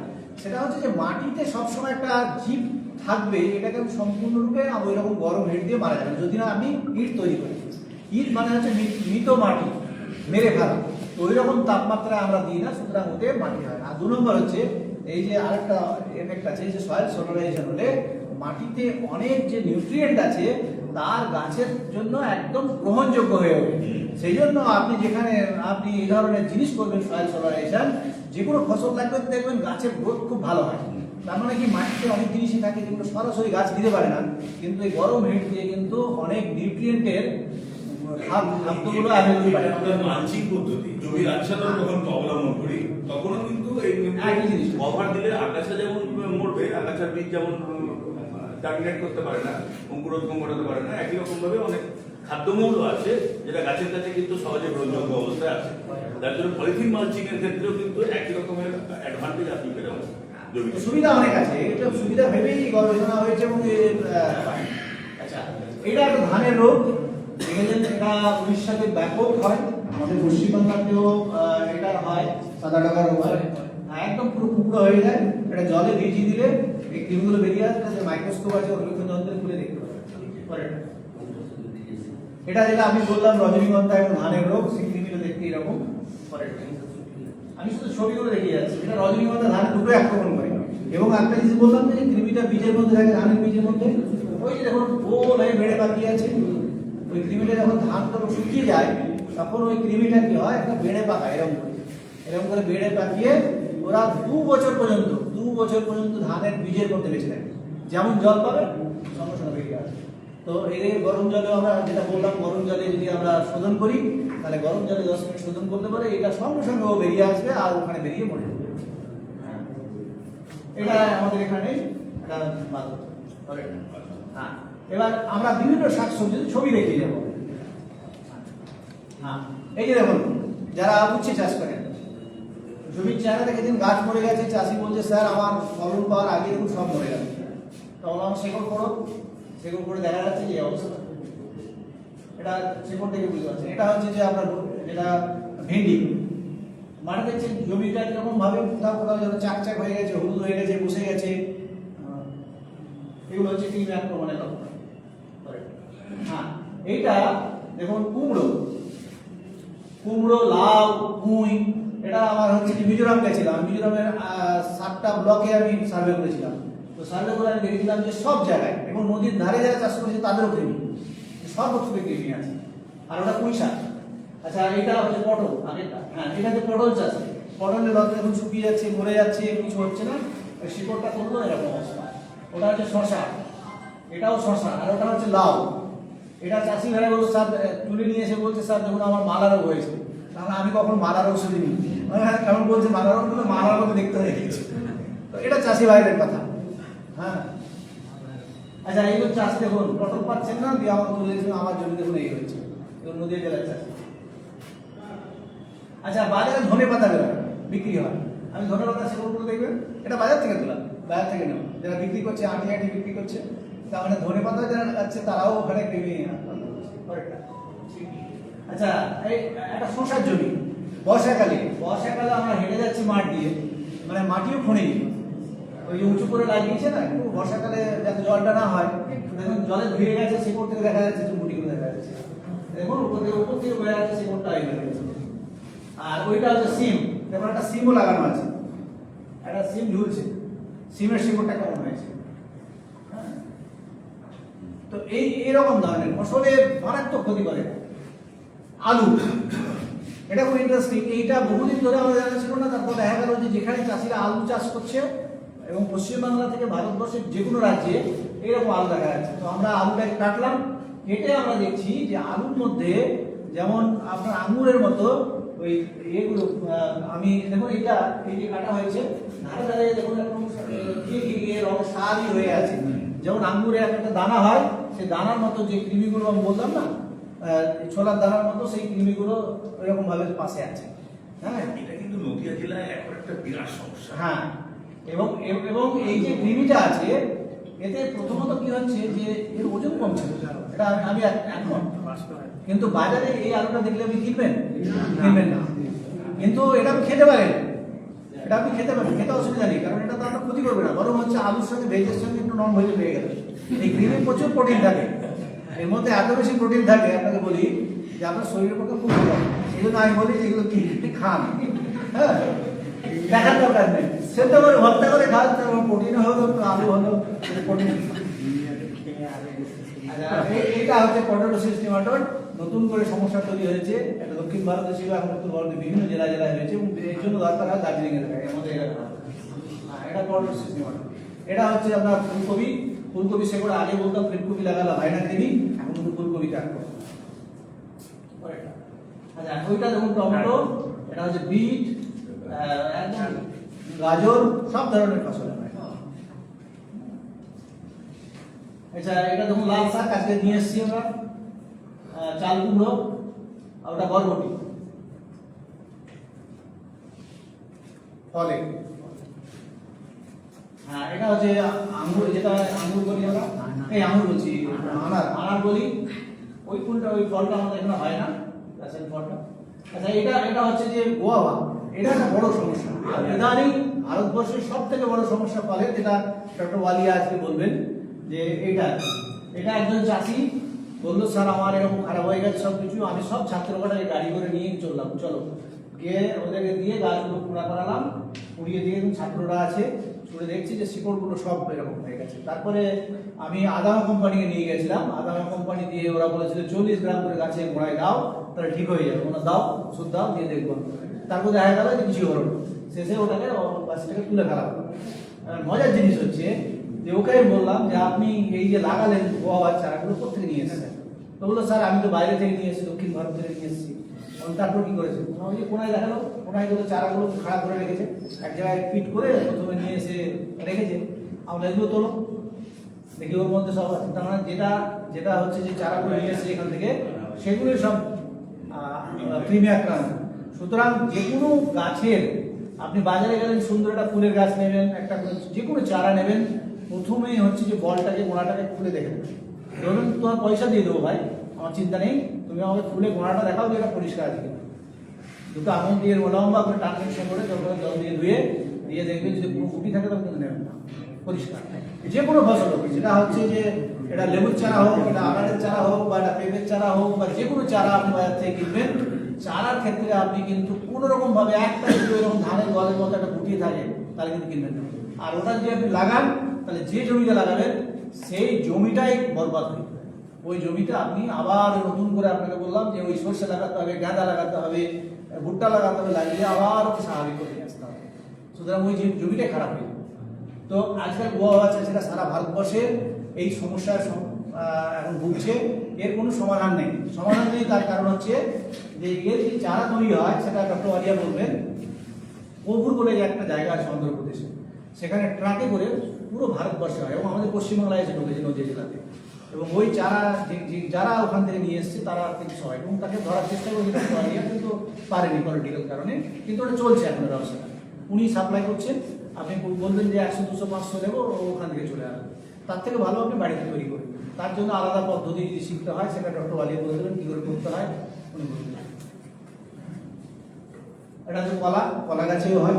সেটা হচ্ছে যে মাটিতে সবসময় একটা জীব থাকবে, এটাকে সম্পূর্ণরূপে ওই রকম গরম হিট দিয়ে মারা যাবে যদি না আমি ইট তৈরি করি। ইট মানে হচ্ছে মৃত মাটি মেরে ফেলা, তো ওই রকম তাপমাত্রায় আমরা দিই না, সুতরাং ওতে মাটি হয় না। 2 নম্বর হচ্ছে এই যে আরেকটা এফেক্ট আছে, এই যে সয়েল সোলারাইজেশন হলে মাটিতে অনেক যে নিউট্রিয়েন্ট আছে তার গাছের জন্য একদম গ্রহণযোগ্য হয়ে ওঠে। সেই জন্য আপনি যেখানে আপনি এই ধরনের জিনিস করবেন সয়েল সোলারাইজেশন, যে কোনো ফসল লাগবে দেখবেন গাছের গ্রোথ খুব ভালো হয়। তার মানে কি মাটিতে অনেক জিনিসই থাকে যেগুলো সরাসরি গাছ দিতে পারে না, কিন্তু এই গরম হিট দিয়ে কিন্তু অনেক নিউট্রিয়েন্টের খাদ্যগুলো অ্যাভেলেবল পায়। আমরা মালচিং পদ্ধতি, জমির আচ্ছাদন যখন অবলম্বন করি তখনও কিন্তু এই একই জিনিস। কভার দিলে আগাছা যেমন মরবে, আগাছার বীজ যেমন জার্মিনেট করতে পারে না, অঙ্কুরোদ্গম ঘটাতে পারে না, একই রকম ভাবে অনেক খাদ্যমৌল আছে যেটা গাছের কাছে কিন্তু সহজে গ্রহণযোগ্য অবস্থায় আছে। তার জন্য পলিথিন মালচিং এর ক্ষেত্রেও কিন্তু একই রকমের অ্যাডভান্টেজ আপনি পেতে পারেন। সুবিধা অনেক আছে, এটা সুবিধা ভেবেই গবেষণা হয়েছে এবং আচ্ছা এটা একটা ধানের রোগ, দেখেছেন এটা উড়িষ্যাতে ব্যাপক হয়, আমাদের পশ্চিমবাংলাতেও এটা হয়, সাদা টাকা রোগ হয়, একদম পুরো কুকড়ো হয়ে যায়, এটা জলে ভিজিয়ে দিলে এই ক্রিমগুলো বেরিয়ে আসে, যে মাইক্রোস্কোপ আছে ওগুলো যন্ত্রে খুলে দেখতে পারে। এটা যেটা আমি বললাম রজনীগন্ধা এবং ধানের রোগ, সেই ক্রিমিটা দেখতে এরকম পরে। আমি শুধু ছবিগুলো দেখে যাচ্ছি, এটা রজনীগন্ধা ধান দুটোই আক্রমণ করে। এবং একটা জিনিস বললাম যে কৃমিটা বীজের মধ্যে থাকে, ধানের বীজের মধ্যে, ওই যে দেখুন গোল হয়ে বেড়ে পাকিয়ে আছে, ওই কৃমিটা যখন ধানটা শুকিয়ে যায় তখন ওই কৃমিটা কি হয়, একটা বেড়ে পাকায় এরকম করে বেড়ে পাকিয়ে ওরা 2 বছর পর্যন্ত ধানের বীজের মধ্যে বেঁচে থাকে। যেমন জল পাবে সঙ্গে সঙ্গে বেরিয়ে আসে। তো এই গরম জলে আমরা যেটা বললাম, গরম জলে যদি আমরা শোধন করি তাহলে গরম জলে 10 মিনিট শোধন করতে পারে, এটা সঙ্গে সঙ্গে ও বেরিয়ে আসবে আর ওখানে বেরিয়ে মরে যাবে। এটা আমাদের এখানে এটা বাদ। হ্যাঁ, এবার আমরা বিভিন্ন শাকসবজির ছবি দেখিয়ে যাবো। হ্যাঁ, এই যে দেখুন যারা উচ্ছে চাষ করেন, জমির চেহারা দেখেছেন গাছ মরে গেছে, চাষি বলছে স্যার আমার ফলন পাওয়ার আগে দেখুন সব মরে গেল। তখন আমার শেকড় করে দেখা যাচ্ছে যে অবস্থা, এটা শেকড় থেকে বুঝতে পারছেন। এটা হচ্ছে যে আপনার যেটা ভেন্ডি, মানে দেখছেন জমিটা কিরকম ভাবে কোথাও যেন চাকচাক হয়ে গেছে, হলুদ হয়ে গেছে, বসে গেছে, এগুলো হচ্ছে কৃমি আক্রমণের লক্ষণ। হ্যাঁ, এইটা দেখুন কুমড়ো, লাউ, পুঁই, এটা আমার হচ্ছে মিজোরাম গেছিলাম, মিজোরামের 7টা ব্লকে আমি সার্ভে করেছিলাম। তো সার্ভে করে আমি দেখেছিলাম যে সব জায়গায়, এবং নদীর ধারে যারা চাষ করেছে তাদেরও কৃমি, সর্বত্র কৃমি আছে। আর ওটা পুঁই শাক। আচ্ছা এটা হচ্ছে পটল, আগেরটা। হ্যাঁ, এটা হচ্ছে পটল চাষ। পটলের লতা এখন শুকিয়ে যাচ্ছে, মরে যাচ্ছে, কিছু হচ্ছে না, শিকড়টা করলো এরকম অবস্থা। ওটা হচ্ছে শশা, এটাও শশা। আর ওটা হচ্ছে লাউ। এটা চাষি ভাই বলতো স্যার তুলে নিয়ে এসে বলছে স্যার দেখুন আমার মালা রোগ হয়েছে। তাহলে আমি কখন মালা রোগ শুনিনি, কারণ বলছে মালা রোগ গুলো মালা রোগ দেখতে হয়ে গেছে। তো এটা চাষি ভাইদের কথা। হ্যাঁ, আচ্ছা এইগুলো চাষ দেখুন, পটল পাচ্ছেন না, দিয়ে আমার তুলে আমার জমি দেখুন এই হয়েছে, নদীয়া জেলার চাষ। আচ্ছা বাজারে ধনে পাতা বেরোয়, বিক্রি হয়। আমি ধনে পাতা সেগুলো দেখবেন, এটা বাজার থেকে তোলা, বাজার থেকে নেওয়া, যারা বিক্রি করছে আটি বিক্রি করছে, তার মানে ধনে পাতা যারা লাগাচ্ছে তারাও ওখানে কৃমি। আচ্ছা এই একটা শসার জমি, বর্ষাকালে আমরা হেঁটে যাচ্ছি মাঠ দিয়ে, মানে মাটিও খুঁড়েনি, ওই যে উঁচু করে লাগিয়েছে না, একটু বর্ষাকালে যাতে জলটা না হয়, দেখুন জলে ধুয়ে গেছে, সেকড় থেকে দেখা যাচ্ছে, চুমুটিগুলো দেখা যাচ্ছে, দেখুন উপর থেকে বয়ে যাচ্ছে, সেকড়টা এই হয়ে গেছে। আর ওইটা হচ্ছে সিম, দেখুন একটা সিমও লাগানো আছে, একটা সিম ঝুলছে, সিমের শিকড়টা কেমন হয়েছে। তো এইরকম ধরনের ফসলে মারাত্মক ক্ষতি করে। আলু, এটা খুব ইন্টারেস্টিং, এইটা বহুদিন ধরে আমাদের জানা ছিল না। তারপর দেখা গেল যে যেখানে চাষিরা আলু চাষ করছে, এবং পশ্চিমবাংলা থেকে ভারতবর্ষের যে কোনো রাজ্যে এরকম আলু দেখা যাচ্ছে। তো আমরা আলুটাকে কাটলাম, কেটে আমরা দেখছি যে আলুর মধ্যে যেমন আপনার আঙুরের মতো ওই এগুলো, আমি দেখুন এইটা এই যে কাটা হয়েছে, ধারে ধারে দেখুন এরকম রং সারি হয়ে আছে, যেমন আঙ্গুরে একটা দানা হয়, সেই দানার মতো যে কৃমিগুলো আমি বললাম না, ছোলার দানার মতো, সেই কৃমিগুলো এরকম ভাবে পাশে আছে। হ্যাঁ, এটা কিন্তু নদীয়া জেলায় এখন একটা বিরাট সমস্যা। হ্যাঁ, এবং এই যে কৃমিটা আছে, এতে প্রথমত কি হচ্ছে যে এর ওজন কমছে, এটা আমি একমত। কিন্তু বাজারে এই আলুটা দেখলে আপনি কিনবেন না, কিন্তু এটা আপনি খেতে পারেন, খেতে অসুবিধা নেই, কারণ এটা তো আপনার ক্ষতি করবে না, বরং হচ্ছে আলুর সঙ্গে ভেজের সঙ্গে একটু নন ভেজে পেয়ে গেল। এই কৃমির প্রচুর প্রোটিন থাকে, এর মধ্যে এত বেশি প্রোটিন থাকে, আপনাকে বলি যে আপনার শরীরের পক্ষে খুব ভালো। এই জন্য আমি বলি যে এগুলো কি খান, হ্যাঁ, দেখার দরকার নেই, সেদ্ধ করে ভর্তা করে খান, প্রোটিন হলো, আলু হলো প্রোটিন। এটা হচ্ছে পটেটো সিস্টেমাটোড, নতুন করে সমস্যা তৈরি হয়েছে, এটা দক্ষিণ ভারতে ছিল, এখন উত্তর ভারতের বিভিন্ন জেলায় হয়েছে, এবং এর জন্য দরকার হয় দার্জিলিং এ দেখা, আমাদের এলাকা। এটা পটেটো সিস্টেমাটোড। এটা হচ্ছে আপনার ফুলকপি সেগুলো আগে বলতাম ফুলকপি লাগালাম ভাইনা কৃমি, এখন কিন্তু ফুলকপি কাটবো। আচ্ছা ওইটা দেখুন টমেটো, এটা হচ্ছে বিট, গাজর, সব ধরনের ফসল হয়। আচ্ছা এটা দেখুন লাল শাক আজকে নিয়ে এসেছি আমরা, চাল কুমড়ো, আর ওটা বরবটি। ফলে হ্যাঁ, এটা হচ্ছে আঙ্গুর, যেটা আঙ্গুর বলি আমরা, এই আঙ্গুর বলছি, আনার বলি। ওই ফুলটা, ওই ফলটা আমাদের এখানে হয় না, গাছের ফলটা। আচ্ছা, এটা হচ্ছে যে গোয়াবা, এটা একটা বড় সমস্যা। আর ইদানিং ভারতবর্ষের সব থেকে বড় সমস্যা ফলের, যেটা ডক্টর ওয়ালিয়া আজকে বলবেন, যে এটা একজন চাষি বললো, স্যার আমার এরকম খারাপ হয়ে গেছে সব কিছু, আমি সব ছাত্রকটাকে গাড়ি করে নিয়ে চললাম, চলো গিয়ে ওদেরকে দিয়ে গাছগুলো কুড়া করালাম, কুড়িয়ে দিয়ে ছাত্ররা আছে শুনে দেখছি যে শিকড়গুলো সব এরকম হয়ে গেছে। তারপরে আমি আদামা কোম্পানিকে নিয়ে গেছিলাম, আদামা কোম্পানি দিয়ে ওরা বলেছিল 40 গ্রাম করে গাছে গোড়ায় দাও, তাহলে ঠিক হয়ে যাবে, ওরা দাও, ওষুধ দাও, দিয়ে দেখবো। তারপর দেখা গেল যে কিছু হলো না, শেষে ওটাকে গাছটাকে তুলে ফেলা হলো। মজার জিনিস হচ্ছে যে ওকে বললাম যে আপনি এই যে লাগালেন গোয়া চারাগুলো কোথেকে নিয়ে এসেছেন? তো বললো, স্যার আমি তো বাইরে থেকে নিয়ে এসেছি, দক্ষিণ ভারত থেকে নিয়ে এসেছি। তারপর কি করেছে, ওই যে কোনায় দেখালো, কোনায় গুলো চারাগুলো খারাপ করে রেখেছে, এক জায়গায় ফিট করে প্রথমে নিয়ে এসে রেখেছে। আমরা এগুলো তোলো, দেখি ওর মধ্যে সব আছে। তার মানে যেটা হচ্ছে যে চারাগুলো নিয়ে এসেছে এখান থেকে, সেগুলো সব ক্রিমি আক্রান্ত। সুতরাং যে কোনো গাছের, আপনি বাজারে গেলেন, সুন্দর একটা ফুলের গাছ নেবেন, একটা যে কোনো চারা নেবেন, প্রথমেই হচ্ছে যে বলটাকে, গোড়াটাকে খুলে দেখে নেবেন। ধরুন তোমার পয়সা দিয়ে দেবো ভাই, আমার চিন্তা নেই, তুমি আমাকে ফুলে গোড়াটা দেখাও যে এটা পরিষ্কার আছে কিনা। দুটো আঙুল দিয়ে লম্বা করে টানবেন, সে করে জল দিয়ে ধুয়ে দেখবেন, যদি কোনো কুটি থাকে তখন কিন্তু নেবেন না, পরিষ্কার। যে কোনো ফসল হোক, যেটা হচ্ছে যে এটা লেবুর চারা হোক, এটা আনারের চারা হোক, বা এটা পেঁপের চারা হোক, বা যে কোনো চারা আপনি বাজার থেকে কিনবেন, চারার ক্ষেত্রে আপনি কিন্তু কোনো রকম ভাবে একটা যদি এরকম ধানের গলের মতো একটা গুটিয়ে থাকে, তাহলে কিন্তু কিনবেন না। আর ওটা যদি আপনি লাগান, তাহলে যে জমিতে লাগাবেন সেই জমিটাই বরবাদ হয়ে যাবে। ওই জমিতে আপনি আবার নতুন করে, আপনাকে বললাম যে ওই সর্ষে লাগাতে হবে, গাঁদা লাগাতে হবে, ভুট্টা লাগাতে হবে, লাগিয়ে আবার স্বাভাবিক করে নিয়ে আসতে হবে। সুতরাং ওই জমিটাই খারাপ হয়ে যাবে। তো আজকাল গোয়া চাষিরা সারা ভারতবর্ষে এই সমস্যার এখন ভুগছে। এর কোনো সমাধান নেই। তার কারণ হচ্ছে যে এর যে চারা তৈরি হয়, সেটা ডক্টর ওয়ালিয়া বলবেন, কপুর বলে যে একটা জায়গা আছে অন্ধ্রপ্রদেশে, সেখানে ট্রাকে করে পুরো ভারতবর্ষে হয়, এবং আমাদের পশ্চিমবাংলায় এসে ঢুকেছে নদী জেলাতে। এবং ওই চারা যারা ওখান থেকে নিয়ে এসছে তারা কিছু হয়, এবং তাকে ধরার চেষ্টা করেছে ডক্টর ওয়ালিয়া, কিন্তু পারেনি পলিটিক্যাল কারণে। কিন্তু ওটা চলছে এখন ব্যবসাটা, উনি সাপ্লাই করছেন। আপনি বলবেন যে 100, 200, 500 দেবো, ওখান থেকে চলে আসবে। তার থেকে ভালো আপনি বাড়িতে তৈরি করবেন। তার জন্য আলাদা পদ্ধতি যদি শিখতে হয়, সেটা ডক্টর ওয়ালিয়া বলে দেবেন, কি করে করতে হয় উনি বলে দেবেন। এটা হচ্ছে কলা গাছেও হয়।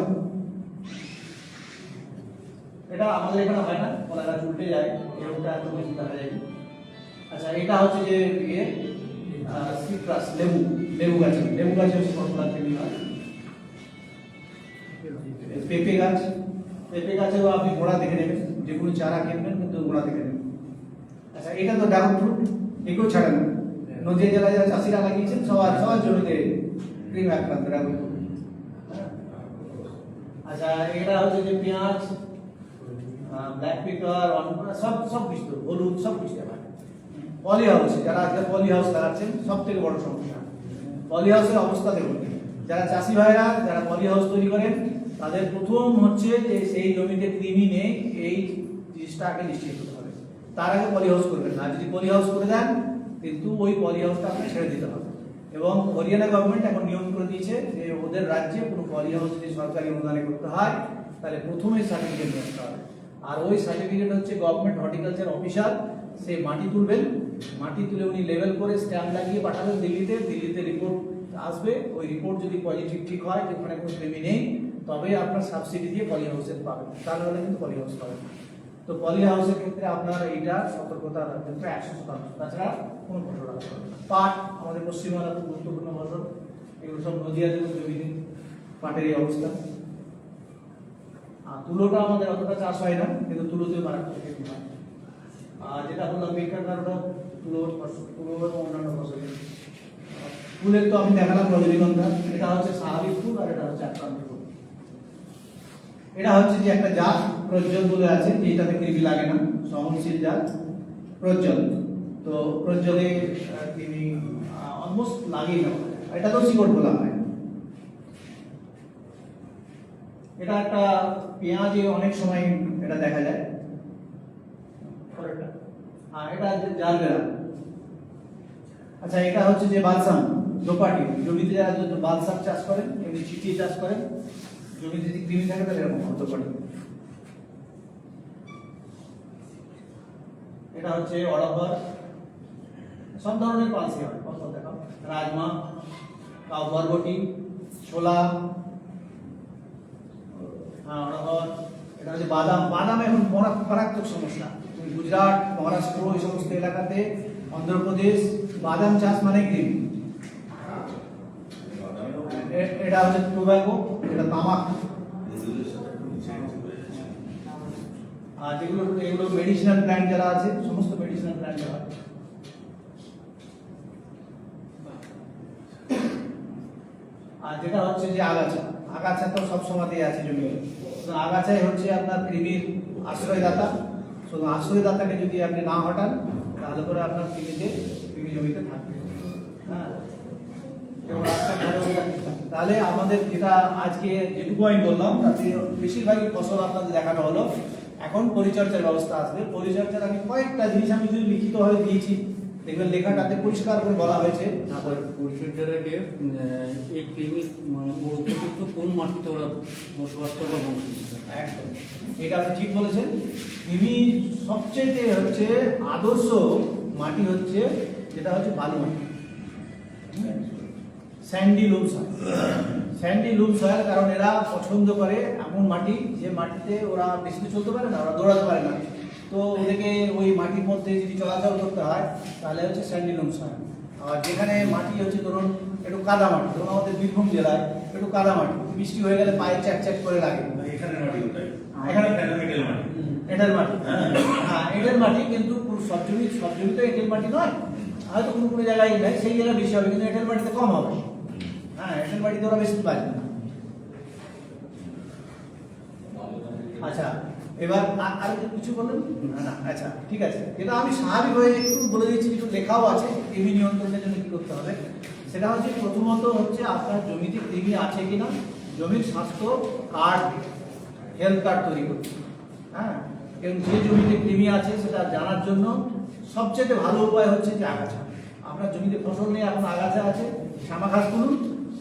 এটা আমাদের এখানে হয় না, কলা গাছ উল্টে যায়, এরকমটা এত বেশি দেখা যায়। আচ্ছা, এটা হচ্ছে যে সিট্রাস, লেবু গাছে হচ্ছে কলা তৈরি হয়। পেঁপে গাছেও আপনি গোড়া দেখে নেবেন, যে কোনো চারা কিনবেন কিন্তু গোড়া দেখে নেবেন। আচ্ছা, এটা তো ড্রাগন ফ্রুট, একেও ছাড়েন না। নদীয়া জেলায় যারা চাষিরা লাগিয়েছেন, সবার জমিতে ক্রিমি আক্রান্ত ড্রাগন ফ্রুট। আচ্ছা, এটা হচ্ছে যে পেঁয়াজ, ব্ল্যাক পেপার, সব কিছু, হলুদ, সব কিছু হয়। পলি হাউসে যারা আজকে পলি হাউস লাগাচ্ছেন, সব থেকে বড় সমস্যা পলি হাউসের অবস্থা দেখুন। যারা চাষি ভাইরা যারা পলি হাউস তৈরি করেন, তাদের প্রথম হচ্ছে যে সেই জমিতে কৃমি নেই, এই জিনিসটা আগে নিশ্চিত হতে হবে। তার আগে পলি হাউস করবেন না। যদি পলি হাউস করে দেন, কিন্তু ওই পলি হাউসটা আপনাকে ছেড়ে দিতে হবে। এবং হরিয়ানা গভর্নমেন্ট এখন নিয়ম করে দিয়েছে যে ওদের রাজ্যে কোনো পলি হাউস যদি সরকারি অনুদানে করতে হয়, তাহলে প্রথমে সার্টিফিকেট নিয়ে আসতে হবে। আর ওই সার্টিফিকেট হচ্ছে গভর্নমেন্ট হর্টিকালচার অফিসার, সে মাটি তুলবেন, মাটি তুলে উনি লেভেল করে স্ট্যাম্প লাগিয়ে পাঠাবেন দিল্লিতে রিপোর্ট আসবে। ওই রিপোর্ট যদি পজিটিভ ঠিক হয় যে ওখানে কোনো কৃমি নেই, তবে আপনার সাবসিডি দিয়ে পলি হাউসে পাবেন, তাহলে কিন্তু পলি হাউস পাবেন। তো পলি হাউসের ক্ষেত্রে আপনার এইটা সতর্কতা ক্ষেত্রে 100%। তাছাড়া কোনো ফসল রাখতে হবে না। পাট আমাদের পশ্চিমবাংলার খুব গুরুত্বপূর্ণ ফসল, এগুলো সব নদীয়া জমিতে পাটের এই অবস্থা। আর তুলোটা আমাদের অতটা চাষ হয় না, কিন্তু তুলোতেও মারাত্মক ক্ষতি হয়। আর যেটা বললাম বেকার কারণে তুলো এবং অন্যান্য ফসল। ফুলের তো আমি দেখালাম রজনীগন্ধা, এটা হচ্ছে স্বাভাবিক ফুল, আর এটা হচ্ছে আক্রান্ত ফুল। এটা হচ্ছে যে একটা জাত প্রজ্জ্বল বলে আছে, যেটাতে কৃমি লাগে না, সহনশীল জাত প্রজ্জ্বল। তো প্রজ্জ্বলে কৃমি অলমোস্ট লাগেই না, এটা তো শিকড় বলা হয়। এটা একটা পেঁয়াজে অনেক সময় এটা দেখা যায়। আর এটা জারবেরা, আচ্ছা, এটা হচ্ছে যে বালসাম দোপাটি, জমিতে যারা বালসাম চাষ করেন, এমনি ছিটিয়ে চাষ করেন, জমিতে যদি কৃমি থাকে তাহলে এরকম হয় দোপাটি। এটা হচ্ছে অড়হর, সব ধরনের পালসি হয়, কত দেখো, রাজমা, কাউ বরবটি, ছোলা, অড়হর। এটা হচ্ছে বাদাম। বাদাম এখন মারাত্মক সমস্যা। তুমি গুজরাট, মহারাষ্ট্র এই সমস্ত এলাকাতে, অন্ধ্রপ্রদেশ, বাদাম চাষ মানে কৃমি। এটা হচ্ছে টোব্যাকো, এটা তামাক। আর যেগুলো এগুলো মেডিসিনাল প্ল্যান্ট যারা আছে, সমস্ত মেডিসিনাল প্ল্যান্ট যারা, আর যেটা হচ্ছে যে আগাছা। আগাছা তো সব সময়তেই আছে জমিতে। তো আগাছাই হচ্ছে আপনার কৃমির আশ্রয়দাতা। শুধু আশ্রয়দাতাকে যদি আপনি না হটান তাহলে করে আপনার কৃমি জমিতে থাকবে। হ্যাঁ, এবং রাস্তা ভালো হয়ে যাবে। তাহলে আমাদের যেটা আজকে যেটুকু আমি বললাম তাতে বেশিরভাগই ফসল আপনাদের দেখানো হলো। এখন পরিচর্যার ব্যবস্থা আসবে। পরিচর্যার আমি কয়েকটা জিনিস আমি যদি লিখিতভাবে দিয়েছি, দেখবেন লেখাটাতে পরিষ্কার করে বলা হয়েছে। পরিচর্যার আগে এই কৃমি উপযুক্ত কোন মাটিতে ওরা বসবাস করে বা বংশ বিস্তার করে? একদম, এটা আপনি ঠিক বলেছেন। কৃমি সবচেয়ে হচ্ছে আদর্শ মাটি হচ্ছে যেটা হচ্ছে বালু মাটি, স্যান্ডি লুম সয়েল। স্যান্ডি লুম সয়েল, কারণ এরা পছন্দ করে এমন মাটি যে মাটিতে ওরা বেশি চলতে পারে না, ওরা দৌড়াতে পারে না। তো ওদেরকে ওই মাটির মধ্যে যদি চলাচল করতে হয় তাহলে হচ্ছে স্যান্ডি লুম সয়েল। আর যেখানে মাটি হচ্ছে ধরুন একটু কাদা মাটি, ধরুন আমাদের বীরভূম জেলায় একটু কাদা মাটি, বৃষ্টি হয়ে গেলে পায়ে চ্যাট চ্যাট করে লাগে। এখানে মাটি ওটাই, এখানে এটাল মাটি। এঁটেল মাটি, হ্যাঁ এঁটেল মাটি, কিন্তু সব জমি তো এঁটেল মাটি নয়, হয়তো কোনো কোনো জায়গায় নেই, সেই জায়গায় বেশি হবে, কিন্তু এঁটেল মাটিতে কম হবে। হ্যাঁ, এঁটেল মাটিতে ওরা বেশি পায় না। আচ্ছা, এবার আর কিছু বললেন না? আচ্ছা ঠিক আছে, এটা আমি স্বাভাবিকভাবে একটু বলে দিচ্ছি, কিছু লেখাও আছে কৃমি নিয়ন্ত্রণের জন্য কি করতে হবে। সেটা হচ্ছে প্রথমত হচ্ছে আপনার জমিতে কৃমি আছে কিনা, জমির স্বাস্থ্য কার্ড, হেলথ কার্ড তৈরি করতে। হ্যাঁ, এবং যে জমিতে কৃমি আছে সেটা জানার জন্য সবচেয়ে ভালো উপায় হচ্ছে যে আগাছা। আপনার জমিতে ফসল নিয়ে এখন আগাছা আছে, শ্যামা ঘাস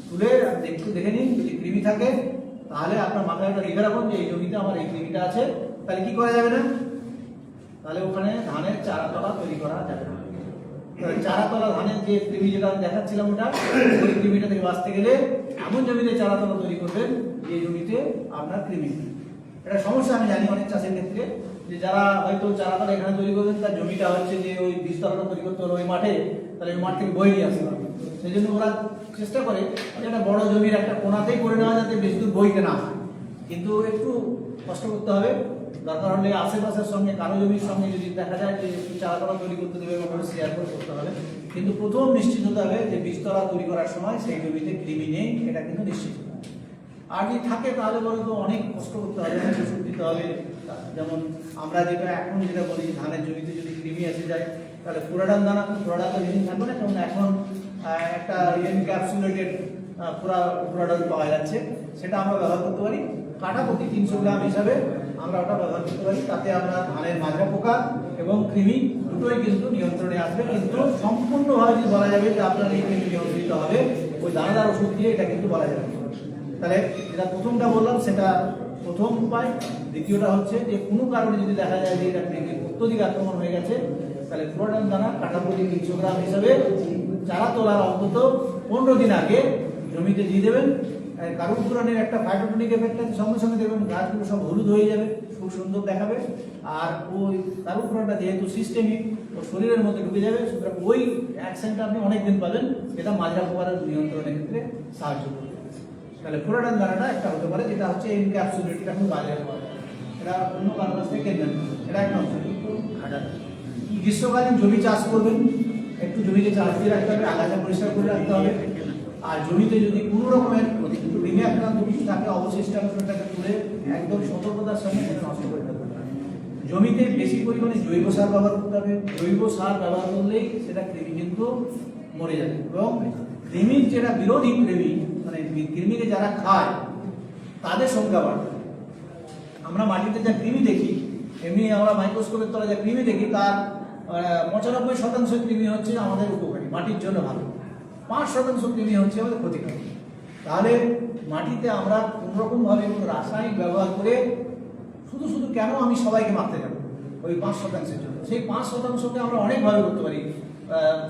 তুলে দেখে নিন, যদি কৃমি থাকে তাহলে আপনার মাথায় একটা লিখে রাখুন যে এই জমিতে আমার এই কৃমিটা আছে। তাহলে কি করা যাবে না, তাহলে ওখানে ধানের চারাতলা তৈরি করা যাবে না। চারাতলা ধানের যে কৃমি যেটা আমি দেখাচ্ছিলাম, ওটা ওই কৃমিটা থেকে বাঁচতে গেলে এমন জমিতে চারাতলা তৈরি করবেন যে জমিতে আপনার কৃমি। এটা সমস্যা আমি জানি অনেক চাষের ক্ষেত্রে, যে যারা হয়তো চারাতলা এখানে তৈরি করবেন, তার জমিটা হচ্ছে যে ওই বীজতলাটা তৈরি করতে হলো ওই মাঠে, তাহলে ওই মাঠ থেকে বই নিয়ে আসতে হবে। সেই জন্য ওরা চেষ্টা করে যে একটা বড় জমির একটা কোনাতেই করে নেওয়া, যাতে বেশি দূর বইতে না হয়। কিন্তু একটু কষ্ট করতে হবে। দরকার হলে আশেপাশের সঙ্গে, কারো জমির সঙ্গে যদি দেখা যায় যে চারাতলা তৈরি করতে দেবে, ওখানে শেয়ার করে করতে হবে। কিন্তু প্রথম নিশ্চিত হতে হবে যে বীজতলা তৈরি করার সময় সেই জমিতে কৃমি নেই, এটা কিন্তু নিশ্চিত হতে হবে। আর যদি থাকে তাহলে বলে তো অনেক কষ্ট করতে হবে, অনেক ওষুধ দিতে হবে। যেমন আমরা এখন যেটা বলি, ধানের জমিতে যদি কৃমি এসে যায় তাহলে পুরাডান দানা, পুরাডান তো বেশি থাকবে না, কারণ এখন একটা এনক্যাপসুলেটেড পুরাডান পাওয়া যাচ্ছে, সেটা আমরা ব্যবহার করতে পারি। কাঠা প্রতি 300 গ্রাম হিসাবে আমরা ওটা ব্যবহার করতে পারি। তাতে আমরা ধানের মাজরা পোকা এবং কৃমি দুটোই কিন্তু নিয়ন্ত্রণে আসবে। কিন্তু সম্পূর্ণভাবে যদি বলা যাবে যে আপনার এই কৃমি নিয়ন্ত্রিত হবে ওই দানাদার ওষুধ দিয়ে, এটা কিন্তু বলা যাবে। তাহলে যেটা প্রথমটা বললাম সেটা প্রথম উপায়। দ্বিতীয়টা হচ্ছে যে কোনো কারণে যদি দেখা যায় যে এটা কৃমির অত্যধিক আক্রমণ হয়ে গেছে, তাহলে পুরাডান দানা কাঠা প্রতি 300 গ্রাম হিসাবে চারা তোলার অন্তত 15 দিন আগে জমিতে দিয়ে দেবেন। কারুর পুরানের একটা ফাইটোটনিক এফেক্ট আছে, সঙ্গে সঙ্গে দেখবেন গাছগুলো সব হলুদ হয়ে যাবে, খুব সুন্দর দেখাবে। আর ওই কারুর পুরানটা যেহেতু সিস্টেমিক, ও শরীরের মধ্যে ঢুকে যাবে, সুতরাং ওই অ্যাকশনটা আপনি অনেকদিন পাবেন, এটা মাজরা পোকার নিয়ন্ত্রণের ক্ষেত্রে সাহায্য করবে। তাহলে পুরাডান দানাটা একটা হতে পারে, যেটা হচ্ছে এনক্যাপসুলেট, এটা খুব বাজে পাওয়া যায়, এটা অন্য কারোর কাছ থেকে কেনেন, এটা একটা অংশ। গ্রীষ্মকালীন জমি চাষ করবেন, একটু জমিতে চাষ দিয়ে রাখতে হবে, আগাছা পরিষ্কার করে রাখতে হবে। আর জমিতে যদি কোনো রকমের কৃমি আক্রান্ত কিছু থাকে, অবশিষ্টাংশটাকে তুলে একদম সতর্কতার সঙ্গে সেটা নষ্ট করে ফেলতে হবে। জমিতে বেশি পরিমাণে জৈব সার ব্যবহার করতে হবে। জৈব সার ব্যবহার করলেই সেটা কৃমি কিন্তু মরে যাবে। এবং কৃমির যেটা বিরোধী কৃমি, মানে কৃমিকে যারা খায় তাদের সংখ্যা বাড়বে। আমরা মাটিতে যা কৃমি দেখি, এমনি আমরা মাইক্রোস্কোপের তলায় যা কৃমি দেখি, তার 95% কৃমি হচ্ছে আমাদের উপকারী। মাটির জন্য ভালো, 5% কৃমি হচ্ছে আমাদের ক্ষতিকারক। তাহলে মাটিতে আমরা কোনোরকমভাবে কোনো রাসায়নিক ব্যবহার করে শুধু শুধু কেন আমি সবাইকে মারতে যাবো ওই 5%-এর জন্য? সেই 5%কে আমরা অনেকভাবে করতে পারি।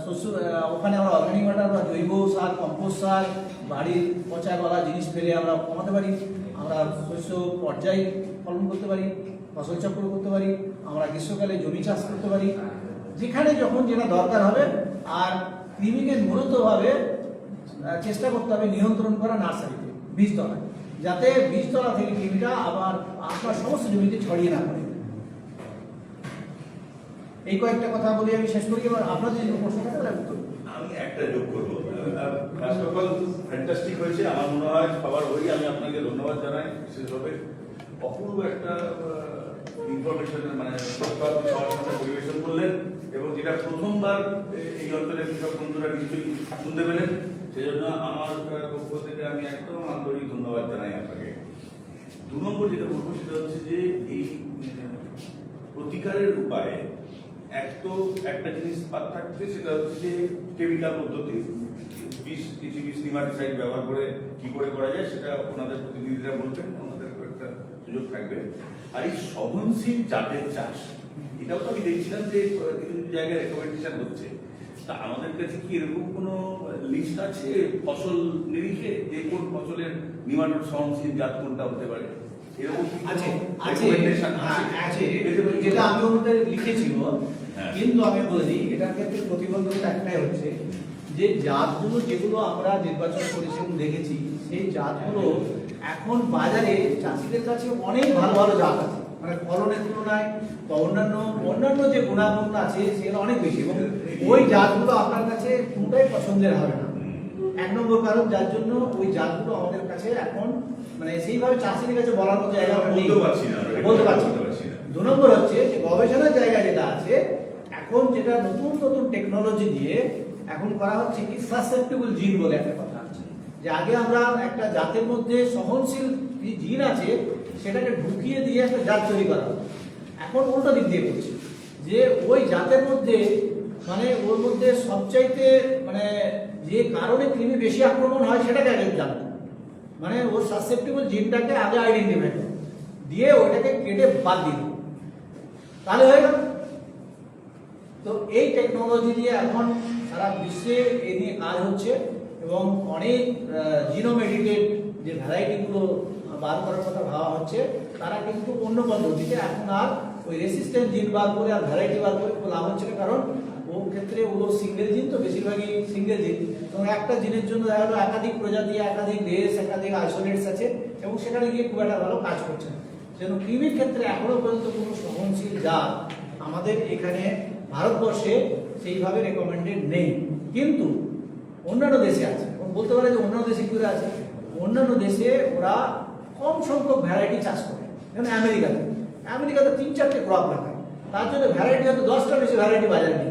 শস্য ওখানে আমরা অর্গানিক ম্যাটার বা জৈব সার, কম্পোস্ট সার, বাড়ির পচা গলা জিনিস ফেলে আমরা কমাতে পারি। আমরা শস্য পর্যায় ফলন করতে পারি, ফসল চক্র করতে পারি, আমরা গ্রীষ্মকালে জমি চাষ করতে পারি, যেখানে যখন যেটা দরকার হবে। আর কৃমিকে মূলতভাবে চেষ্টা করতে হবে নিয়ন্ত্রণ করা নার্সারিতে, বীজতলায়, যাতে বীজতলা থেকে কৃমিটা আবার আপনার সমস্ত জমিতে ছড়িয়ে না পড়ে। এই কয়েকটা কথা বলে আমি শেষ করি। এবার আপনাদের যে প্রশ্ন থাকে তাহলে উত্তর আমি একটা যোগ করবো। ফার্স্ট অফ অল ফ্যান্টাস্টিক হয়েছে, আমার মনে হয় সবার হয়ে আমি আপনাকে ধন্যবাদ জানাই। বিশেষভাবে অপূর্ব একটা ইনফরমেশনের মানে সবার সামনে পরিবেশন করলেন, এবং যেটা প্রথমবার এই অঞ্চলের কৃষক বন্ধুরা নিশ্চয়ই শুনতে পেলেন। সেজন্য আমার পক্ষ থেকে আমি একদম আন্তরিক ধন্যবাদ জানাই আপনাকে। 2 নম্বর যেটা বলবো সেটা হচ্ছে যে এই প্রতিকারের উপায়ে একটা জিনিস বাদ থাকছে, সেটা হচ্ছে যে কেমিক্যাল পদ্ধতি, কিছু নিমাটিসাইড ব্যবহার করে কি করে করা যায় সেটা ওনাদের প্রতিনিধিরা বলবেন, ওনাদের একটা সুযোগ থাকবে। আর এই সহনশীল জাতের চাষ, এটাও তো আমি দেখছিলাম যে কিছু কিছু জায়গায় রেকমেন্ডেশন হচ্ছে। তা আমাদের কাছে কি এরকম কোনো লিস্ট আছে ফসল নিরিখে যে কোন ফসলের নিমাটোড সহনশীল জাত কোনটা হতে পারে? এরকম আছে আছে যেটা আমি ওদের লিখেছিল, কিন্তু আমি বলে দিই এটার ক্ষেত্রে প্রতিবন্ধকতা একটাই হচ্ছে যে জাতগুলো যেগুলো আমরা নির্বাচন করেছি এবং দেখেছি, সেই জাতগুলো এখন বাজারে চাষিদের কাছে অনেক ভালো ভালো জাত আছে, মানে ফলনের তুলনায় বা অন্যান্য যে গুণাগুণ আছে সেগুলো অনেক বেশি, এবং ওই জাতগুলো আপনার কাছে কোনটাই পছন্দের হবে না। 1 নম্বর কারণ, যার জন্য ওই জাতগুলো আমাদের কাছে এখন মানে সেইভাবে চাষিদের কাছে বলার মতো জায়গা আমরা বলতে পারছি না। 2 নম্বর হচ্ছে যে গবেষণার জায়গা যেটা আছে এখন, যেটা নতুন নতুন টেকনোলজি দিয়ে এখন করা হচ্ছে কি সাসেপ্টেবল জিন বলে একটা কথা আছে, যে আগে আমরা একটা জাতের মধ্যে সহনশীল যে জিন আছে সেটাকে ঢুকিয়ে দিয়ে একটা জাত তৈরি করা হতো। এখন উল্টো দিক দিয়ে করছে যে ওই জাতের মধ্যে মানে ওর মধ্যে সবচাইতে মানে যে কারণে কৃমি বেশি আক্রমণ হয় সেটাকে আগে জানতো, মানে ওর সাসেপ্টেবল জিনটাকে আগে আইডেন্টিফাই করো, দিয়ে ওটাকে কেটে বাদ দিল, তাহলে হয়ে গেল। তো এই টেকনোলজি দিয়ে এখন সারা বিশ্বে এ নিয়ে কাজ হচ্ছে, এবং অনেক জিনোম এডিটেড যে ভ্যারাইটিগুলো বার করার কথা ভাবা হচ্ছে, তারা কিন্তু অন্য পদ্ধতিতে এখন আর ওই রেসিস্ট্যান্ট জিন বার করে আর ভ্যারাইটি বার করে লাভ হচ্ছে না, কারণ ও ক্ষেত্রে ওগুলো সিঙ্গেল জিন, তো বেশিরভাগই সিঙ্গেল জিন, এবং একটা জিনের জন্য দেখা গেলো একাধিক প্রজাতি, একাধিক দেশ, একাধিক আইসোলেটস আছে, এবং সেখানে গিয়ে খুব একটা ভালো কাজ করছে না। যেন কৃমির ক্ষেত্রে এখনো পর্যন্ত কোনো সহনশীল জাত আমাদের এখানে ভারতবর্ষে সেইভাবে রেকমেন্ডেড নেই, কিন্তু অন্যান্য দেশে আছে। বলতে পারে যে অন্যান্য দেশে কি করে আছে, অন্যান্য দেশে ওরা কম সংখ্যক ভ্যারাইটি চাষ করে, যেমন আমেরিকাতে 3-4টে ক্রপ লাগায়, তার জন্য ভ্যারাইটি হয়তো 10টা বেশি ভ্যারাইটি বাজারে নেই,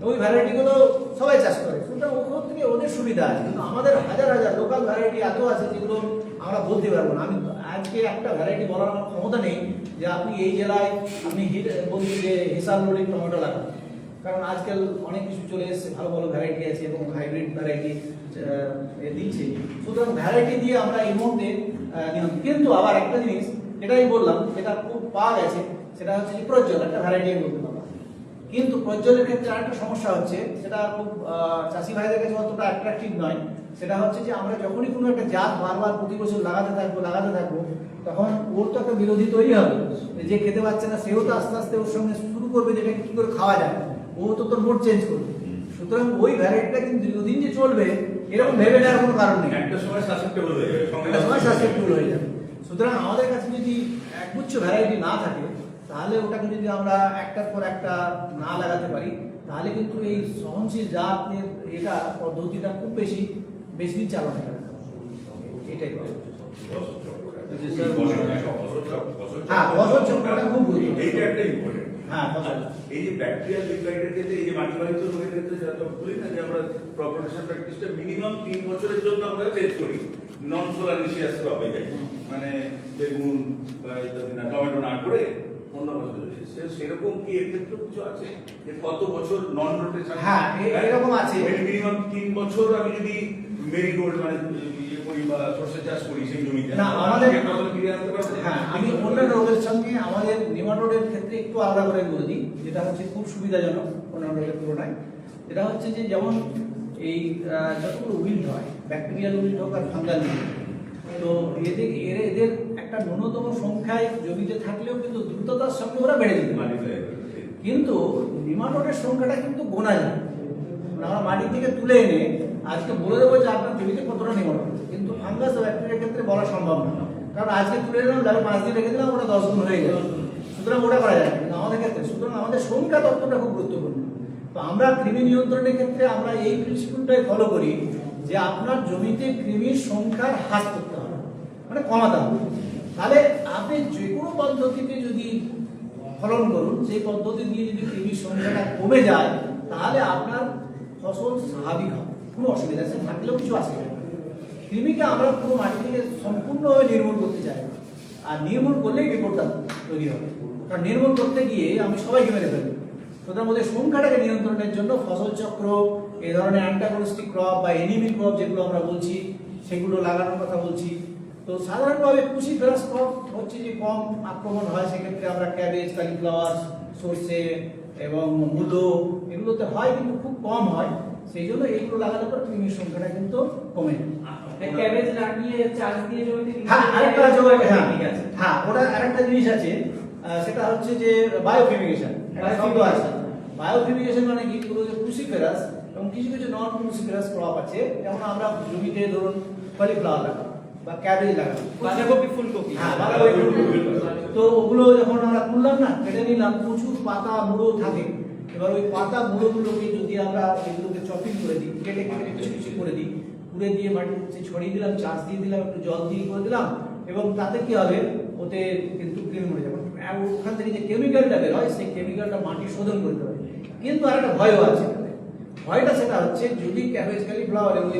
ওই ভ্যারাইটিগুলো সবাই চাষ করে, সুতরাং ওখান থেকে ওদের সুবিধা আছে। কিন্তু আমাদের হাজার হাজার লোকাল ভ্যারাইটি এত আছে যেগুলো আমরা বলতে পারবো না। আমি আজকে একটা ভ্যারাইটি বলার আমার ক্ষমতা নেই যে আপনি এই জেলায় আপনি বলছি যে হিসাব লোডিং টমেটো লাগান, কারণ আজকাল অনেক কিছু চলে এসেছে, ভালো ভালো ভ্যারাইটি আছে এবং হাইব্রিড ভ্যারাইটি দিচ্ছে, সুতরাং ভ্যারাইটি দিয়ে আমরা এই মুহূর্তে কিন্তু আবার একটা জিনিস এটাই বললাম যেটা খুব পাওয়া গেছে, সেটা হচ্ছে যে প্রজ্জ্বল একটা ভ্যারাইটি বলতে পারবো, কিন্তু প্রজ্জ্বলের ক্ষেত্রে আরেকটা সমস্যা হচ্ছে, সেটা খুব চাষি ভাইদের কাছে অতটা অ্যাট্রাকটিভ নয়। সেটা হচ্ছে যে আমরা যখনই কোনো একটা জাত বারবার প্রতি বছর লাগাতে থাকবো, তখন ওর তো একটা বিরোধী তৈরি হবে, যে খেতে পাচ্ছে না সেও তো আস্তে আস্তে ওর সঙ্গে শুরু করবে যেটা কি করে খাওয়া যায়, ও তো তোর মোড চেঞ্জ করবে। সুতরাং ওই ভ্যারাইটিটা কিন্তু দীর্ঘদিন যে চলবে এরকম ভেবে নেওয়ার কোনো কারণ নেই, একটা সময় সাসেপ্টেবল হয়ে যাবে। সুতরাং আমাদের কাছে যদি একগুচ্ছ ভ্যারাইটি না থাকে, তাহলে ওটাকে যদি আমরা একটার পর একটা না লাগাতে পারি, তাহলে কিন্তু এই সহনশীল জাতের এটা পদ্ধতিটা খুব বেশি দিন চালানো যাবে। এটাই হ্যাঁ, ফসল চক্রটা খুব গুরুত্বপূর্ণ। হ্যাঁ, এই যে ব্যাকটেরিয়াল লিকাইডের ক্ষেত্রে, এই যে মাটিবাহিত রোগের ক্ষেত্রে যেটা বলি না যে আমরা ক্রপ রোটেশন প্র্যাকটিসটা মিনিমাম 3 বছরের জন্য আমরা টেস্ট করি, নন সোলারিশিয়াস ক্রপে যাই, মানে বেগুন বা টমেটো না করে অন্য ফসল সেরকম কি এর ক্ষেত্রে কিছু আছে যে কত বছর নন রোটেশন? হ্যাঁ, এরকম আছে। মিনিমাম 3 বছর আমি যদি মেরিগোল্ড মানে ইয়ে করি বা সরষে চাষ করি সেই জমিতে, না, আমাদের ফসল ফিরে আনতে পারবো। হ্যাঁ, আমি অন্যান্য রোগের সঙ্গে আমাদের নেমাটোডের ক্ষেত্রে একটু আলাদা করে বলে দিই, যেটা হচ্ছে খুব সুবিধাজনক অন্যান্য রোগের তুলনায়। যেটা হচ্ছে যে যেমন এই যতগুলো উইল্ড হয়, ব্যাকটেরিয়াল উইল্ড হোক আর ফাঙ্গাল উইল্ড, তো এদের একটা ন্যূনতম সংখ্যায় জমিতে থাকলেও কিন্তু দ্রুততার সঙ্গে ওরা বেড়ে যেতে পারে। কিন্তু নিমাটোডের সংখ্যাটা কিন্তু গোনা যায়। মানে আমরা মাটি থেকে তুলে এনে আজকে বলে দেবো যে আপনার জমিতে কতটা নিমাটোড আছে, কিন্তু ফাঙ্গাস ও ব্যাকটেরিয়ার ক্ষেত্রে বলা সম্ভব না। কারণ আজকে তুলে এলাম, তাহলে 5 দিন রেখে দিলাম, ওটা 10 গুণ হয়ে গেল। সুতরাং ওটা করা যায় না কিন্তু আমাদের ক্ষেত্রে। সুতরাং আমাদের সংখ্যা তত্ত্বটা খুব গুরুত্বপূর্ণ। তো আমরা কৃমি নিয়ন্ত্রণের ক্ষেত্রে আমরা এই প্রিন্সিপালটাই ফলো করি যে আপনার জমিতে কৃমির সংখ্যার হ্রাস করতে হবে, মানে কমাতে হবে। তাহলে আপনি যে কোনো পদ্ধতিতে যদি ফলন করুন, সেই পদ্ধতি দিয়ে যদি কৃমির সংখ্যাটা কমে যায়, তাহলে আপনার ফসল স্বাভাবিক হবে, কোনো অসুবিধা আছে থাকলেও কিছু আসে না। কৃমিকে আমরা পুরো মাটি থেকে সম্পূর্ণভাবে নির্মূল করতে চাই, আর নির্মূল করলেই বিপদটা তৈরি হবে। কারণ নির্মূল করতে গিয়ে আমি সবাইকে মেরে ফেলবো। সুতরাং ওদের সংখ্যাটাকে নিয়ন্ত্রণের জন্য ফসল চক্র, এই ধরনের অ্যান্টাগনিস্টিক ক্রপ বা এনিমি ক্রপ যেগুলো আমরা বলছি, সেগুলো লাগানোর কথা বলছি। তো সাধারণভাবে ক্রুসিফেরাস ক্রপ হচ্ছে যে কম আক্রমণ হয়, সেক্ষেত্রে আমরা ক্যাবেজ, কালিফ্লাওয়ার, সর্ষে এবং মূলো এগুলোতে হয়, কিন্তু খুব কম হয়। সেই জন্য এইগুলো লাগানোর পর কৃমির সংখ্যাটা কিন্তু কমে যায়। ক্যাবেজ লাগিয়ে চাষ দিয়ে জমিতে হ্যাঁ, আরেকটা জবাব, হ্যাঁ ঠিক আছে। হ্যাঁ, ওটা আরেকটা জিনিস আছে, সেটা হচ্ছে যে বায়োফিউমিগেশন। শব্দ আছে বায়োফিউমিগেশন, মানে কি পুরো যে ক্রুসিফেরাস এবং কিছু কিছু নন ক্রুসিফেরাস ক্রপ আছে, যেমন আমরা জমিতে ধরুন কলিফ্লাওয়ার লাগাবো বা ক্যাবেজ লাগাবো, বাঁধাকপি ফুলকপি। হ্যাঁ বাঁধাকপি ফুলকপি। তো ওগুলো যখন আমরা তুললাম না, কেটে নিলাম, প্রচুর পাতা মুড়ো থাকে। এবার ওই পাতা মুড়োগুলোকে যদি আমরা এগুলোকে চপিং করে দিই, কেটে কেটে কিছু কিছু করে দিই, পুড়ে দিয়ে মাটিতে ছড়িয়ে দিলাম, চাষ দিয়ে দিলাম, একটু জল দিয়ে করে দিলাম, এবং তাতে কি হবে, ওতে কিন্তু কৃমি মরে যাবে। আর ওখান থেকে যে কেমিক্যালটা বের হয়, সেই কেমিক্যালটা মাটি শোধন করতে হবে। কিন্তু আর একটা ভয়ও আছে, ভয়টা সেটা হচ্ছে যদি ক্যাবেজ, কালিফ্লাওয়ার এবং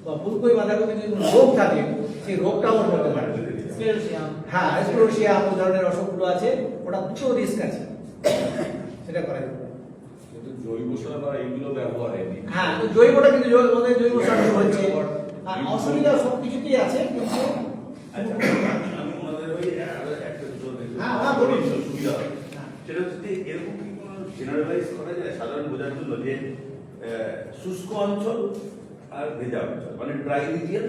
বা ফুলকপি, বাঁধাকপি যদি কোনো রোগ থাকে, সেই রোগটা ওর হতে পারে। হ্যাঁ, স্ক্লেরোসিয়া এই ধরনের অসুখগুলো আছে, ওটা দুটো রিস্ক আছে, সেটা করা যাবে। জৈব সার বা এইগুলো ব্যবহার হয়নি। হ্যাঁ, তো জৈবটা কিন্তু ওদের জৈব সার হচ্ছে, আর অসুবিধা সব কিছুতেই আছে, কিন্তু আচ্ছা, আমি ওনাদের ওই একটা হ্যাঁ, হ্যাঁ, বলুন। সুবিধা হয় সেটা হচ্ছে যে এরকম কি কোনো জেনারেলাইজ করা যায় সাধারণ বোঝার জন্য যে শুষ্ক অঞ্চল আর ভেজা অঞ্চল, মানে ড্রাই রিজিয়ন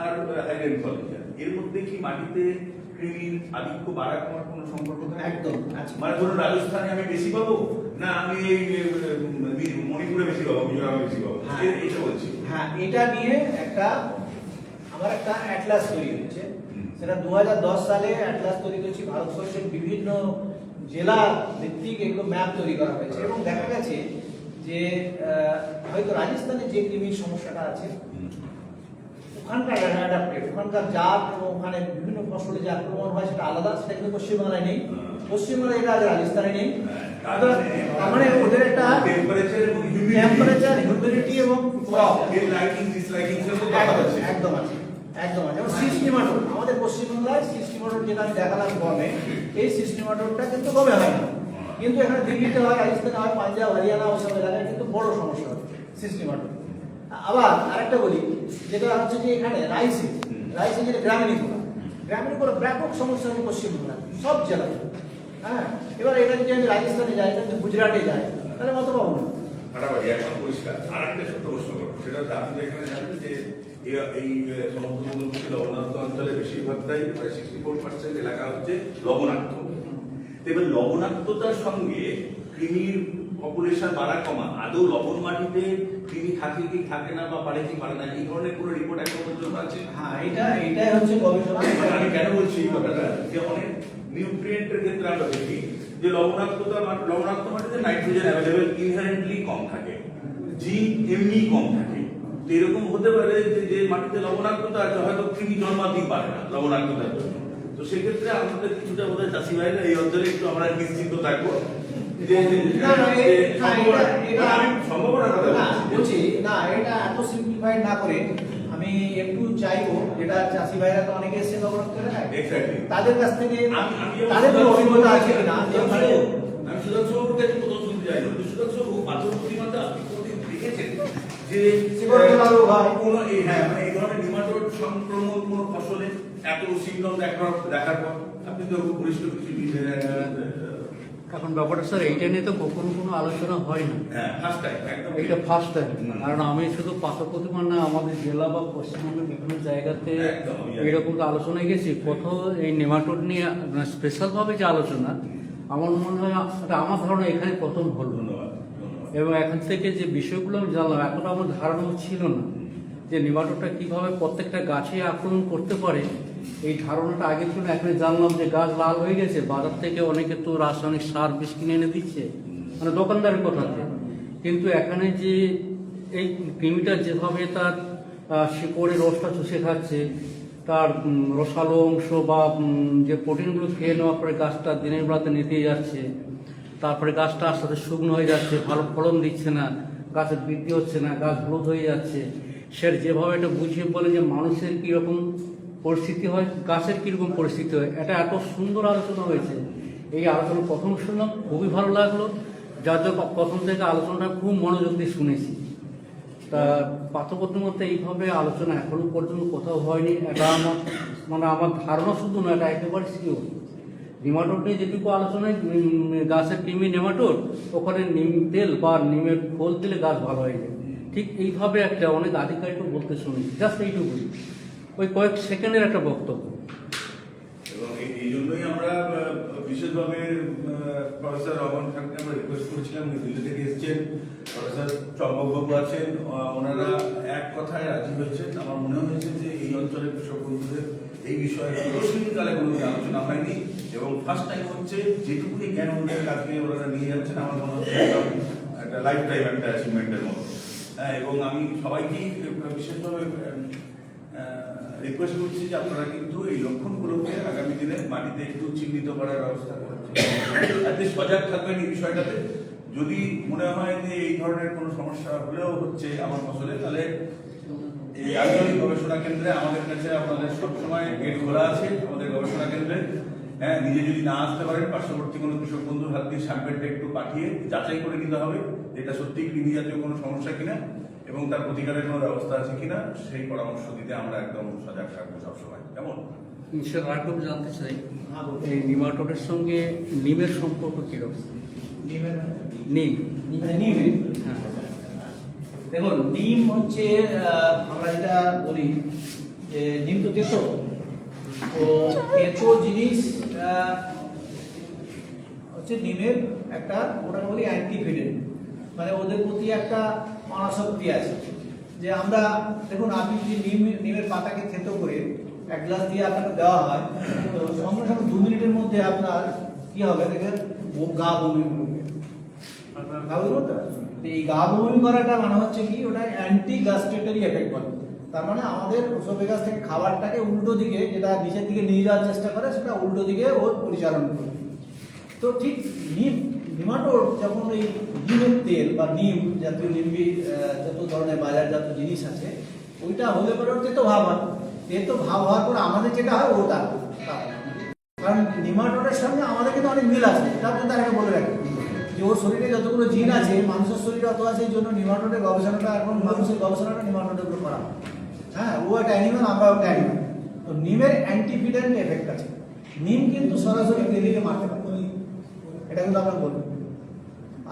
আর হাই রেইনফল রিজিয়ন, এর মধ্যে কি মাটিতে কৃমির আধিক্য বাড়া কমার কোনো সম্পর্ক থাকে? একদম আছে। মানে ধরুন রাজস্থানে আমি বেশি পাবো, না আমি এই মণিপুরে বেশি পাবো, মিজোরামে বেশি পাবো, হ্যাঁ। এইটা বলছি। হ্যাঁ, এটা নিয়ে আমার একটা অ্যাটলাস তৈরি হয়েছে, সেটা 2010 সালে অ্যাটলাস তৈরি করেছি। ভারতবর্ষের বিভিন্ন জেলা ভিত্তিক এগুলো ম্যাপ তৈরি করা হয়েছে, এবং দেখা গেছে যে হয়তো রাজস্থানে যে কৃমির সমস্যাটা আছে, ওখানকার অ্যাডাপ্টেড, ওখানকার জাত এবং ওখানে বিভিন্ন ফসলে যে আক্রমণ হয় সেটা আলাদা, সেটা কিন্তু পশ্চিমবাংলায় নেই। পশ্চিমবাংলায় এটা রাজস্থানে নেই। তার মানে ওদের একটা টেম্পারেচার, হিউমিডিটি এবং একদম আছে, একদম আছে। যেমন সিস্টেমাটোড, আমাদের পশ্চিমবাংলায় সিস্টেমাটোড যেটা আমি দেখালাম গমে, এই সিস্টেমাটোডটা কিন্তু গমে হয় না, কিন্তু এখানে দিল্লিতে হয়, রাজস্থানে হয়, পাঞ্জাব, হরিয়ানা ওইসব এলাকায় কিন্তু বড় সমস্যা হয় সিস্টেমাটোড। আবার আরেকটা বলি, যেটা হচ্ছে যে এখানে রাইসে যেটা গ্রামীণ ব্যাপক সমস্যা হচ্ছে পশ্চিমবাংলায় সব জেলায়। হ্যাঁ, এবার এটা যদি আমি রাজস্থানে যাই, এটা যদি গুজরাটে যাই, তাহলে মতো পাবো না। ফাটাফাটি একদম পরিষ্কার। আরেকটা ছোট্ট প্রশ্ন করবো, সেটা হচ্ছে আপনি এখানে জানেন যে এই সমুদ্রবর্তী লবণাক্ত অঞ্চলে বেশিরভাগটাই 64% এলাকা হচ্ছে লবণাক্ত। এবার লবণাক্ততার সঙ্গে কৃমির পপুলেশন বাড়া কমা, আদৌ লবণ মাটিতে কৃমি থাকে কি থাকে না, বা পারে কি পারে না, এই ধরনের কোনো রিপোর্ট এখন পর্যন্ত আছে? হ্যাঁ, এটাই হচ্ছে গবেষণা। আমি কেন বলছি এই কথাটা, যে অনেক নিউট্রিয়েন্টের ক্ষেত্রে আমরা দেখি যে লবণাক্ত মাটিতে নাইট্রোজেন অ্যাভেলেবেল ইনহেরেন্টলি কম থাকে, জিঙ্ক এমনি কম থাকে। তো এরকম হতে পারে যে মাটিতে লবণাক্ততা আছে, হয়তো কৃমি জন্মাতেই পারে না লবণাক্ততার জন্য। তো সেক্ষেত্রে আমাদের কিছুটা বোধহয় চাষি ভাইরা এই অঞ্চলে একটু আমরা নিশ্চিন্ত থাকবো যে সম্ভাবনার কথা বলছি না, এটা এত সিম্পলিফাইড না করে আমি আমি একটু চাইবো, যেটা চাষি ভাইরা তো অনেকে এসে তখন করে না, Exactly. তাদের কাছ থেকে আমি তাদের কোনো অভিজ্ঞতা আছে কিনা যে ওখানে আমি সুধাংশুবাবুর কাছে প্রথম শুনতে চাই না, সুধাংশুবাবু পাথর প্রতিমাটা আপনি কোনোদিন দেখেছেন যে শিকড় হয় কোনো এই হ্যাঁ মানে এই ধরনের নিমাটোড সংক্রমণ কোনো ফসলে এত সিগন্যাল দেখার পর আপনি তো বরিষ্ঠ কৃষি এখন ব্যাপারটা স্যার এইটা নিয়ে তো কখনো কোনো আলোচনা হয় না, হ্যাঁ ফার্স্ট টাইম একদম এটা ফার্স্ট টাইম। হুম। কারণ আমি শুধু পাথর প্রতিমা না, আমাদের জেলা বা পশ্চিমবঙ্গের বিভিন্ন জায়গাতে একদম, এইরকম তো আলোচনায় গেছি। কোথাও এই নেমাটোড নিয়ে স্পেশালভাবে যে আলোচনা, আমার মনে হয় এটা আমার ধারণা এখানে প্রথম হলো। ধন্যবাদ ধন্যবাদ। এবং এখন থেকে যে বিষয়গুলো আমি জানলাম, এতটা আমার ধারণাও ছিল না যে নেমাটোডটা কীভাবে প্রত্যেকটা গাছে আক্রমণ করতে পারে। এই ধারণাটা আগে ছিল না, এখন জানলাম যে গাছ লাল হয়ে গেছে, বাজার থেকে অনেকে তো রাসায়নিক সার বিষ কিনে এনে দিচ্ছে, মানে দোকানদারের কথাতে। কিন্তু এখানে যে এই কৃমিটা যেভাবে তার শিকড়ের রসটা চুষে খাচ্ছে, তার রসালো অংশ বা যে প্রোটিনগুলো খেয়ে নেওয়ার পরে গাছটা দিনের বেলাতে নেতিয়ে যাচ্ছে, তারপরে গাছটা আস্তে আস্তে শুকনো হয়ে যাচ্ছে, ভালো ফলন দিচ্ছে না, গাছের বৃদ্ধি হচ্ছে না, গাছ হলুদ হয়ে যাচ্ছে। সে যেভাবে এটা বুঝিয়ে বলে যে মানুষের কীরকম পরিস্থিতি হয়, গাছের কীরকম পরিস্থিতি হয়, এটা এত সুন্দর আলোচনা হয়েছে। এই আলোচনা প্রথম শুনলাম, খুবই ভালো লাগলো, যার জন্য প্রথম থেকে আলোচনাটা খুব মনোযোগ দিয়ে শুনেছি। তা পাথরপত্রের মধ্যে এইভাবে আলোচনা এখনো পর্যন্ত কোথাও হয়নি। এটা আমার মানে আমার ধারণা শুধু না, এটা একেবারে শিওর। নেমাটোড নিয়ে যেটুকু আলোচনায় গাছের কৃমি নেমাটোড, ওখানে নিম তেল বা নিমের খোল দিলে গাছ ভালো হয়ে যায়। ঠিক এইভাবে একটা অনেক আধিকারিকও বলতে শুনি, জাস্ট এইটুকুই, ওই কয়েক সেকেন্ডের একটা বক্তব্য। এবং এই জন্যই আমরা বিশেষভাবে প্রফেসর রহমান খানকে আমরা রিকোয়েস্ট করেছিলাম, দিল্লি থেকে এসেছেন, প্রফেসর চম্পকবাবু আছেন, ওনারা এক কথায় রাজি হয়েছেন। আমার মনে হয়েছে যে এই অঞ্চলের কৃষক বন্ধুদের এই বিষয়ে দীর্ঘকালে কোনো আলোচনা হয়নি, এবং ফার্স্ট টাইম হচ্ছে যেটুকুনি জ্ঞান ওদের কাছে ওনারা নিয়ে যাচ্ছেন, আমার মনে হচ্ছে একটা লাইফ টাইম একটা অ্যাচিভমেন্টের মতো। হ্যাঁ, এবং আমি সবাইকেই বিশেষভাবে রিকোয়েস্ট করছি যে আপনারা কিন্তু এই লক্ষণগুলোকে আগামী দিনে মাটিতে একটু চিহ্নিত করার ব্যবস্থা করছেন, যাতে সজাগ থাকবেন এই বিষয়টাতে। যদি মনে হয় যে এই ধরনের কোনো সমস্যা হলেও হচ্ছে আমার ফসলে, তাহলে এই আঞ্চলিক গবেষণা কেন্দ্রে আমাদের কাছে আপনাদের সবসময় গেট খোলা আছে, আমাদের গবেষণা কেন্দ্রে। হ্যাঁ, নিজে যদি না আসতে পারেন, পার্শ্ববর্তী কোনো কৃষক বন্ধুর হাত দিয়ে স্যাম্পেলটা একটু পাঠিয়ে যাচাই করে নিতে হবে এটা সত্যি কৃমি জাতীয় কোনো সমস্যা কিনা, এবং তার প্রতিকারের কোনো ব্যবস্থা আছে কিনা, সেই পরামর্শ দিতে আমরা একদম সজাগ থাকবো সবসময়। কেমন স্যার আরেকটু জানতে চাই, এই নেমাটোডের সঙ্গে নিমের সম্পর্ক কীরকম? নিম হ্যাঁ, দেখুন, নিম হচ্ছে আমরা যেটা বলি যে নিম তো তেতো, তো তেতো জিনিস হচ্ছে নিমের একটা, ওটাকে বলি অ্যান্টিফিডেন্ট, মানে ওদের প্রতি একটা অনাসক্তি আছে। যে আমরা দেখুন, আপনি যদি নিমের পাতাকে থেতো করে এক গ্লাস দিয়ে আপনাকে দেওয়া হয়, তো সঙ্গে সঙ্গে 2 মিনিটের মধ্যে আপনার কি হবে, দেখেন গা বমি করবে। এই গা বমি করাটা মানে হচ্ছে কি, ওটা অ্যান্টি গ্যাস্ট্রেটরি এফেক্ট করে। তার মানে আমাদের ওসোফেগাস থেকে খাবারটাকে উল্টো দিকে, যেটা নিচের দিকে নিয়ে যাওয়ার চেষ্টা করে, সেটা উল্টো দিকে ও পরিচালন করে। তো ঠিক নিমাটোড যখন এই নিমের তেল বা নিম জাতীয় নিম্বি যত ধরনের বাজারজাত জিনিস আছে, ওইটা হলে পরে ওর তেতো ভাব হয়। তেতো ভাব হওয়ার পর আমাদের যেটা হয় ওটা, কারণ নিমাটোডের সঙ্গে আমাদের কিন্তু অনেক মিল আছে। এটা কিন্তু তার বলে রাখি যে ওর শরীরে যতগুলো জিন আছে, মানুষের শরীরে অত আছে, এই জন্য নিমাটোডের গবেষণাটা, এখন মানুষের গবেষণাটা নিমাটোডের উপর করা হয়। হ্যাঁ, ও একটা অ্যানিমাল, আমরাও একটা অ্যানিমাল। তো নিমের অ্যান্টিফিডেন্ট এফেক্ট আছে। নিম কিন্তু সরাসরি তেলিকে মারতে পারে, এটা কিন্তু আমরা বলবো।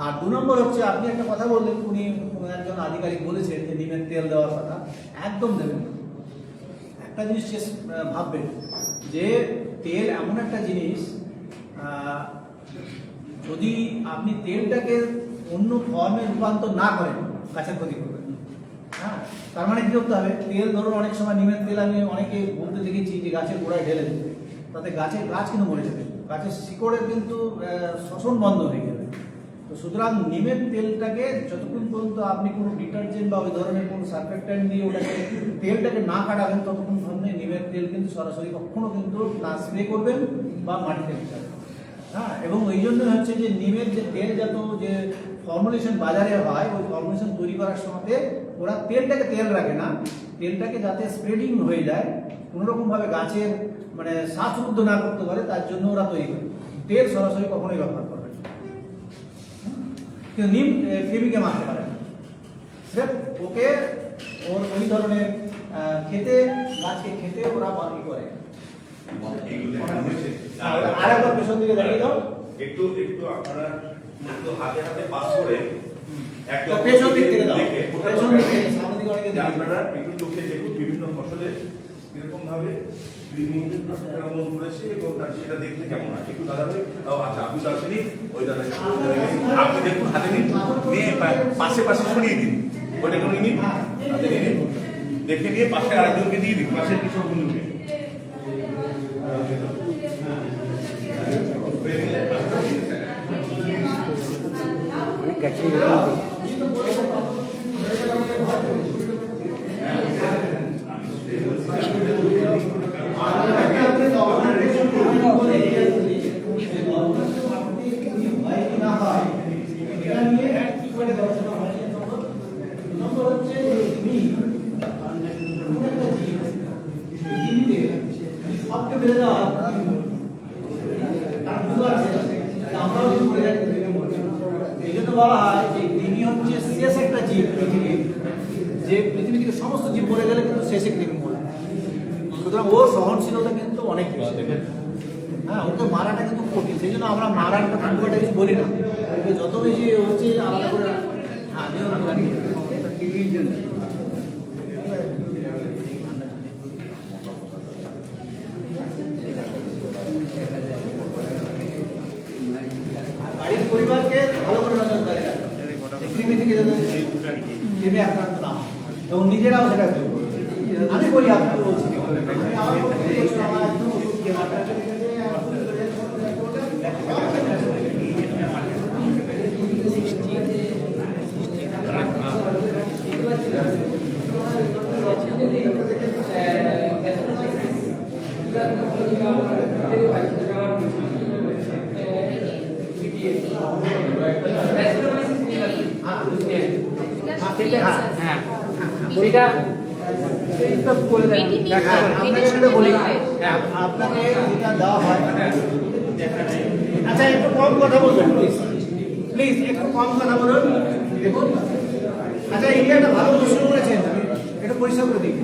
আর 2 নম্বর হচ্ছে, আপনি একটা কথা বললেন, উনি কোনো একজন আধিকারিক বলেছেন যে নিমের তেল দেওয়ার কথা, একদম দেবেন না। একটা জিনিস ভাববেন যে তেল এমন একটা জিনিস, যদি আপনি তেলটাকে অন্য ফর্মে রূপান্তর না করেন, গাছের ক্ষতি করবেন। হ্যাঁ, তার মানে কি করতে হবে, তেল ধরুন অনেক সময় নিমের তেল আমি অনেকে বলতে দেখেছি যে গাছের গোড়ায় ঢেলে দেবে, তাতে গাছ কিন্তু মরে যাবে, গাছের শিকড়ের কিন্তু শ্বসন বন্ধ হয়ে যাবে। তো সুতরাং নিমের তেলটাকে যতক্ষণ পর্যন্ত আপনি কোনো ডিটারজেন্ট বা ওই ধরনের কোনো সার্ফেক্ট্যান্ট দিয়ে ওটাকে তেলটাকে না কাটাবেন, ততক্ষণ ধরনের নিমের তেল কিন্তু সরাসরি কখনো কিন্তু না স্প্রে করবেন বা মাটিতে মিশাবেন। হ্যাঁ, এবং ওই জন্য হচ্ছে যে নিমের যে তেলজাত যে ফর্মুলেশন বাজারে হয়, ওই ফর্মুলেশন তৈরি করার সময় ওরা তেলটাকে তেল রাখে না, তেলটাকে যাতে স্প্রেডিং হয়ে যায়, কোনোরকম ভাবে গাছের মানে শ্বাসরুদ্ধ না করতে পারে তার জন্য ওরা তৈরি করে। তেল সরাসরি কখনোই ব্যবহার করবে না। কিন্তু নিম কৃমিকে মারতে পারে না, স্রেফ ওকে ওর ওই ধরনের খেতে গাছকে খেতে ওরা বাকি করে। এইগুলো দেখানো হয়েছে। আর একবার পেছন দিকে দেখিয়ে দাও। একটু আপনারা একটু হাতে হাতে পাস করে তো পেছন দিক থেকে দাও, দেখে, পেছন দিক থেকে, সামনে দিকে অনেকে যে দেখে। আপনারা একটু চোখে দেখুন বিভিন্ন ফসলে কিরকম ভাবে কৃমি আক্রমণ করেছে এবং তার সেটা দেখতে কেমন হয় একটু দাদা ভাই। আচ্ছা আপনি তো আসেনি, ওই দাদা আপনি দেখুন হাতে নিন, নিয়ে পাশে পাশে সরিয়ে দিন, ওইটা করে নিন, হাতে নিয়ে নিন, দেখে নিয়ে পাশে আরেকজনকে দিয়ে দিন, পাশের কিছু বন্ধুকে। এই জন্য বলা হয় যে কৃমি হচ্ছে শেষ একটা জীব পৃথিবীর, যে পৃথিবী থেকে সমস্ত জীব মরে গেলে কিন্তু শেষে কৃমি মরে। সুতরাং ওর সহনশীলতা কিন্তু অনেক বেশি। হ্যাঁ, ওকে মারাটা কিন্তু কঠিন, সেই জন্য আমরা মারার কথা খুব একটা কিছু বলি না। ওকে যত বেশি হচ্ছে আলাদা করে বাড়ির পরিবারকে ভালো করে নজরদারি রাখতে হবে, কৃমি থেকে যাতে কৃমি আক্রান্ত না হয় এবং নিজেরাও সেটা করবে। আমি বলি, আপনাকে বলছি, আমি আমার পক্ষে বলছি, আমার একদম ওষুধ কেনাটা হ্যাঁ সেটা করে দেন। আপনাকে সেটা বলি, আপনাকে যেটা দেওয়া হয়। আচ্ছা, একটু কম কথা বলবেন প্লিজ, প্লিজ একটু কম কথা বলুন। দেখুন, আচ্ছা এই একটা ভালো প্রশ্ন করেছেন, এটা পরিষ্কার করে দিন।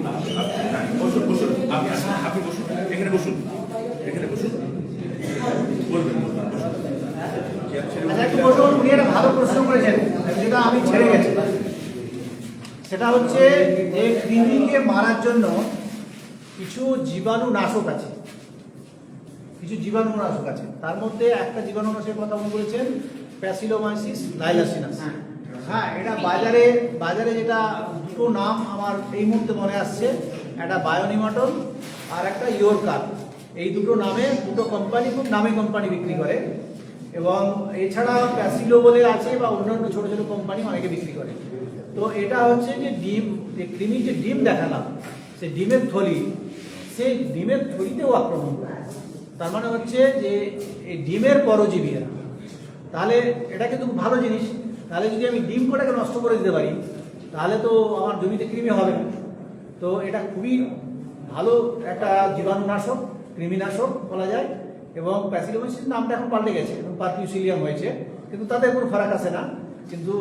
বসুন বসুন, আপনি আসুন, আপনি বসুন, এখানে বসুন, এখানে বসুন, বলবেন বসুন। আচ্ছা একটু বসুন, উনি একটা ভালো প্রশ্ন করেছেন যেটা আমি ছেড়ে গেছি। সেটা হচ্ছে যে কৃমিকে মারার জন্য কিছু জীবাণুনাশক আছে, কিছু জীবাণুনাশক আছে। তার মধ্যে একটা জীবাণুনাশকের কথা উনি বলেছেন, প্যাসিলোমাইসিস লাইলাসিনাস। হ্যাঁ, এটা বাজারে যেটা দুটো নাম আমার এই মুহূর্তে মনে আসছে, একটা বায়োনিমাটন আর একটা ইয়োরকার। এই দুটো নামে দুটো কোম্পানি, খুব নামী কোম্পানি বিক্রি করে। এবং এছাড়া প্যাসিলো বলে আছে বা অন্যান্য ছোট ছোট কোম্পানি অনেকে বিক্রি করে। তো এটা হচ্ছে যে ডিম, যে কৃমির যে ডিম দেখালাম, সে ডিমের থলি, সেই ডিমের থলিতেও আক্রমণ করে। তার মানে হচ্ছে যে এই ডিমের পরজীবী এরা। তাহলে এটা কিন্তু খুব ভালো জিনিস। তাহলে যদি আমি ডিম কটাকে নষ্ট করে দিতে পারি, তাহলে তো আমার জমিতে কৃমি হবে না। তো এটা খুবই ভালো একটা জীবাণুনাশক, কৃমিনাশক বলা যায়। এবং প্যাসিলোমাইসিস নামটা এখন পাল্টে গেছে এবং পারকিউসিলিয়াম হয়েছে, কিন্তু তাদের কোনো ফারাক আছে না। কিন্তু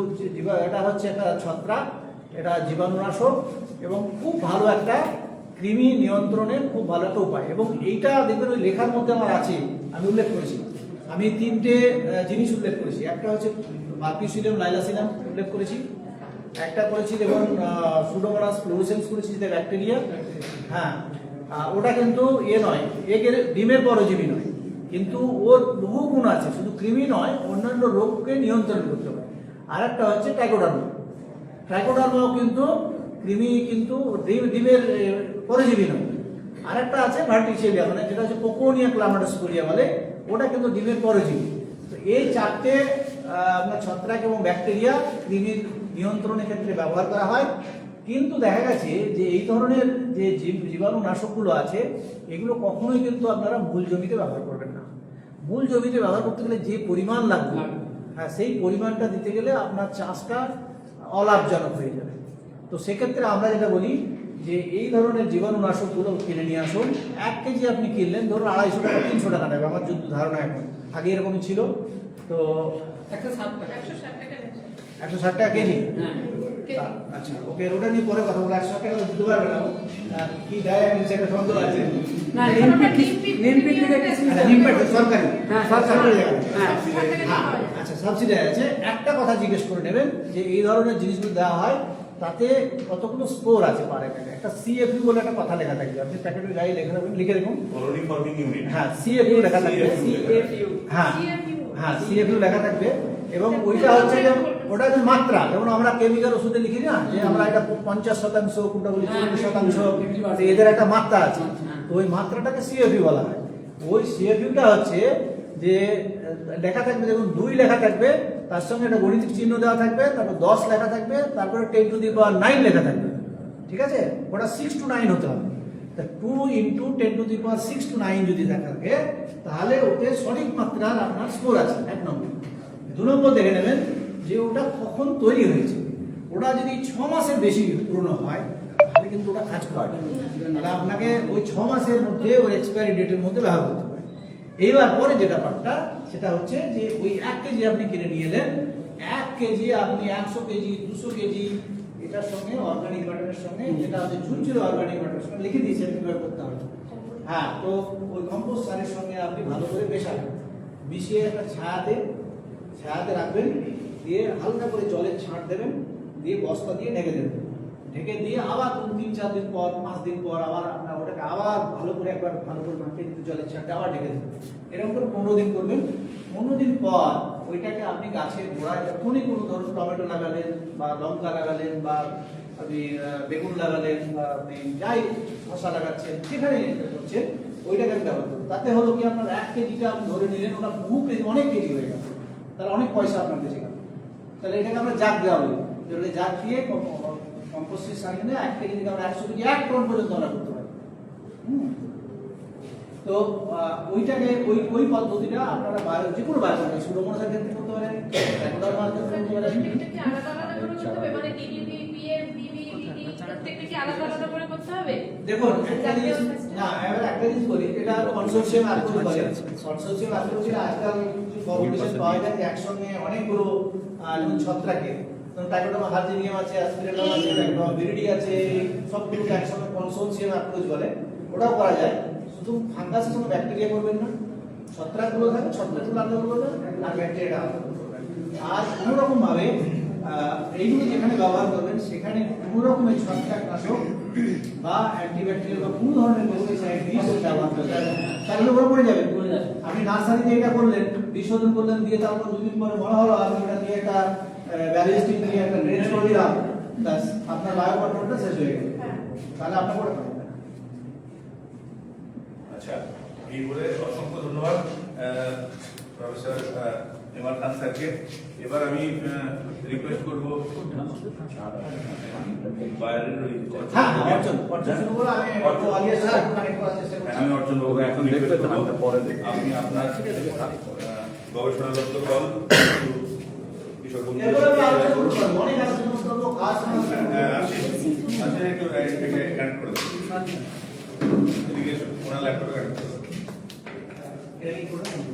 এটা হচ্ছে একটা ছত্রাক, এটা জীবাণুনাশক এবং খুব ভালো একটা কৃমি নিয়ন্ত্রণের খুব ভালো একটা উপায়। এবং এইটা দেখবেন ওই লেখার মধ্যে আমার আছে, আমি উল্লেখ করেছি। আমি তিনটে জিনিস উল্লেখ করেছি। একটা হচ্ছে পারকিউসিলিয়াম লাইলাসিনাম উল্লেখ করেছি, একটা করেছি দেখুন সুডোমোনাস ফ্লোরোসেন্স করেছি, যেটা ব্যাকটেরিয়া। হ্যাঁ, ওটা কিন্তু নয়, এর ডিমের পরজীবী নয়, কিন্তু ওর বহু গুণ আছে, শুধু কৃমি নয়, অন্যান্য রোগকে নিয়ন্ত্রণ করতে পারে। আর একটা হচ্ছে ট্রাইকোডার্মা। ট্রাইকোডার্মাও কিন্তু কৃমি, কিন্তু ডিমের পরজীবী নয়। আর একটা আছে ভার্টিসিলিয়া, মানে যেটা হচ্ছে পোকোনিয়া ক্লামাটোস্পোরিয়া বলে, ওটা কিন্তু ডিমের পরজীবী। তো এই চারটে আপনার ছত্রাক এবং ব্যাকটেরিয়া কৃমির নিয়ন্ত্রণের ক্ষেত্রে ব্যবহার করা হয়। কিন্তু দেখা গেছে যে এই ধরনের যে জীবাণুনাশকগুলো আছে, এগুলো কখনোই কিন্তু আপনারা মূল জমিতে ব্যবহার করবেন না। মূল জমিতে ব্যবহার করতে গেলে যে পরিমাণ লাগবে, হ্যাঁ, সেই পরিমাণটা দিতে গেলে আপনার চাষটা অলাভজনক হয়ে যাবে। তো সেক্ষেত্রে আমরা যেটা বলি যে এই ধরনের জীবাণুনাশকগুলো কিনে নিয়ে আসুন। 1 কেজি আপনি কিনলেন, ধরুন 250 টাকা 300 টাকা নেবে, আমার যদি ধারণা এখন, আগে এরকমই ছিল। তো 160 টাকা। 160 টাকা নিচ্ছে। 160 টাকা কেজি। হ্যাঁ। আচ্ছা, ওকে, ওটা নিয়ে পরে কথা বলবো। 160 টাকা দিতে পারবে না, কি দেয় আমি সেটা সন্দেহ আছে। না, নিমপিট থেকে কিছু আচ্ছা, নিমপ্যাড সরকারি। হ্যাঁ, সরকারি। হ্যাঁ। আচ্ছা, সাবসিডি আছে। একটা কথা জিজ্ঞেস করে নেবেন যে এই ধরনের জিনিসগুলো দেওয়া হয় তাতে কতগুলো স্কোর আছে পার প্যাকেটে। একটা সিএফইউ বলে একটা কথা লেখা থাকবে, আপনি প্যাকেটের গায়ে লিখে দেখুন। Colony forming unit. হ্যাঁ, সিএফইউ লেখা থাকবে। CFU হ্যাঁ হ্যাঁ, সিএফইউ লেখা থাকবে। এবং ওইটা হচ্ছে যে ওটা হচ্ছে মাত্রা, যেমন আমরা কেমিক্যাল ওষুধে লিখি না যে আমরা এটা 50%, কোনটা বলি 40%, এদের একটা মাত্রা আছে। তো ওই মাত্রাটাকে সিএফইউ বলা হয়। ওই সিএফইউটা হচ্ছে যে লেখা থাকবে, দেখুন 2 লেখা থাকবে, তার সঙ্গে একটা গণিতিক চিহ্ন দেওয়া থাকবে, তারপর 10 লেখা থাকবে, তারপরে 10 টু দি পাওয়ার 9 লেখা থাকবে। ঠিক আছে, ওটা 6 to 9 হতে হবে। তা 2 into 10 to the power 6 to 9 যদি থাকে তাহলে ওতে সঠিক মাত্রার আপনার স্কোর আছে, 1 নম্বর। 2 নম্বর দেখে নেবেন যে ওটা কখন তৈরি হয়েছে। ওটা যদি 6 মাসের বেশি পুরনো হয় তাহলে কিন্তু ওটা কাজ করে না। তাহলে আপনাকে ওই 6 মাসের মধ্যে ওই এক্সপায়ারি ডেটের মধ্যে ব্যবহার করতে হবে। এইবার পরে যেটা পার্টটা সেটা হচ্ছে যে ওই 1 কেজি আপনি কিনে নিয়ে এলেন, 1 কেজি আপনি 100 কেজি 200 কেজি এটার সঙ্গে অর্গানিক ম্যাটারের সঙ্গে, যেটা আছে ঝুলঝুল অর্গানিক ম্যাটারের সঙ্গে লিখে দিয়েছেন কিভাবে করতে হবে। হ্যাঁ, তো ওই কম্পোস্ট সারের সঙ্গে আপনি ভালো করে মেশাবেন, মিশিয়ে একটা ছায়াতে রাখবেন, দিয়ে হালকা করে জলের ছাঁট দেবেন, দিয়ে বস্তা দিয়ে ঢেকে দেবেন। ঢেকে দিয়ে আবার 3-4 দিন পর 5 দিন পর আবার আপনার ওটাকে আবার ভালো করে একবার ভালো করে মাখিয়ে দিতে জলের ছাঁটে আবার ঢেকে দেবেন। এরকম করে 15 দিন করবেন। 15 দিন পর ওইটাকে আপনি গাছের গোড়ায় যখনই কোনো ধরুন টমেটো লাগালেন বা লঙ্কা লাগালেন বা আপনি বেগুন লাগালেন বা আপনি যাই শসা লাগাচ্ছেন সেখানে করছেন, ওইটাকে আমি ব্যবহার করবো। তাতে হলো কি আপনার 1 কেজিটা আপনি ধরে নিলেন, ওটা বহু কেজি, অনেক কেজি হয়ে গেল, তাহলে অনেক পয়সা আপনার বেঁচে গেল। তাহলে এটাকে আমরা জাগ দেওয়া বলি, যেটা জাগ দিয়ে কম্পোস্টের সার কিনে 1 কেজি থেকে আমরা 100 কেজি 1 টন পর্যন্ত আমরা করতে পারি। তো ওইটাকে ওই পদ্ধতিটা আপনারা যে কোনো বায়োগ্যাস সুরমনের ক্ষেত্রে করতে পারেন, রেগুলার মার্কেট করতে পারেন। প্রত্যেকটা কি আলাদা আলাদা করে করতে হবে? মানে DDP, PM, DB, DD প্রত্যেকটা কি আলাদা আলাদা করে করতে হবে? দেখুন, একটা জিনিস না, এবার একটা জিনিস বলি, এটা কনসোর্সিয়াম অ্যাপ্রোচ বলে। কনসোর্সিয়াম অ্যাপ্রোচে আজকাল ফর্মুলেশন পাওয়া যায় যে একসঙ্গে অনেকগুলো যেমন ছত্রাকের, যেমন টাইকোডার্মা হার্জিনিয়াম আছে, অ্যাসপিরেটাম আছে, টাইকোডার্মা ভিরিডি আছে, সবগুলোকে একসঙ্গে কনসোর্সিয়াম অ্যাপ্রোচ বলে। ওটাও করা যায়। শুধু ফাঙ্গাসের সঙ্গে ব্যাকটেরিয়া করবেন না, ছত্রাকগুলো থাকবে, ছত্রাকগুলো আলাদা করবেন আর ব্যাকটেরিয়াটা আলাদা করবেন। আর কোনো রকম ভাবে এইগুলো যেখানে ব্যবহার করবেন সেখানে কোনো রকমের ছত্রাকনাশক বা অ্যান্টিব্যাকটেরিয়াল বা কোনো ধরনের পেস্টিসাইড বিষ ব্যবহার করবেন, তাহলে ওরা পড়ে যাবে। আপনি নার্সারিতে এটা করলেন, বিষ শোধন করলেন, দিয়ে তারপর 2 দিন পরে মনে হলো আপনি ওটা দিয়ে একটা ব্যালিস্টিক দিয়ে একটা ড্রেন করে দিলাম, ব্যাস আপনার বায়ো কন্ট্রোলটা শেষ হয়ে গেল। তাহলে আপনার পড়ে পাবেন। আচ্ছা, এই বলে অসংখ্য ধন্যবাদ প্রফেসর এমআর খান স্যারকে। এবার আমি রিকোয়েস্ট করবো বাইরের ওই আমি অর্জন বাবু এখন রিকোয়েস্ট করবো পরে আপনি আপনার গবেষণালব্ধ ফল একটু কানেক্ট করে দেবেন, ওনার ল্যাপটপে কানেক্ট করে দেবেন।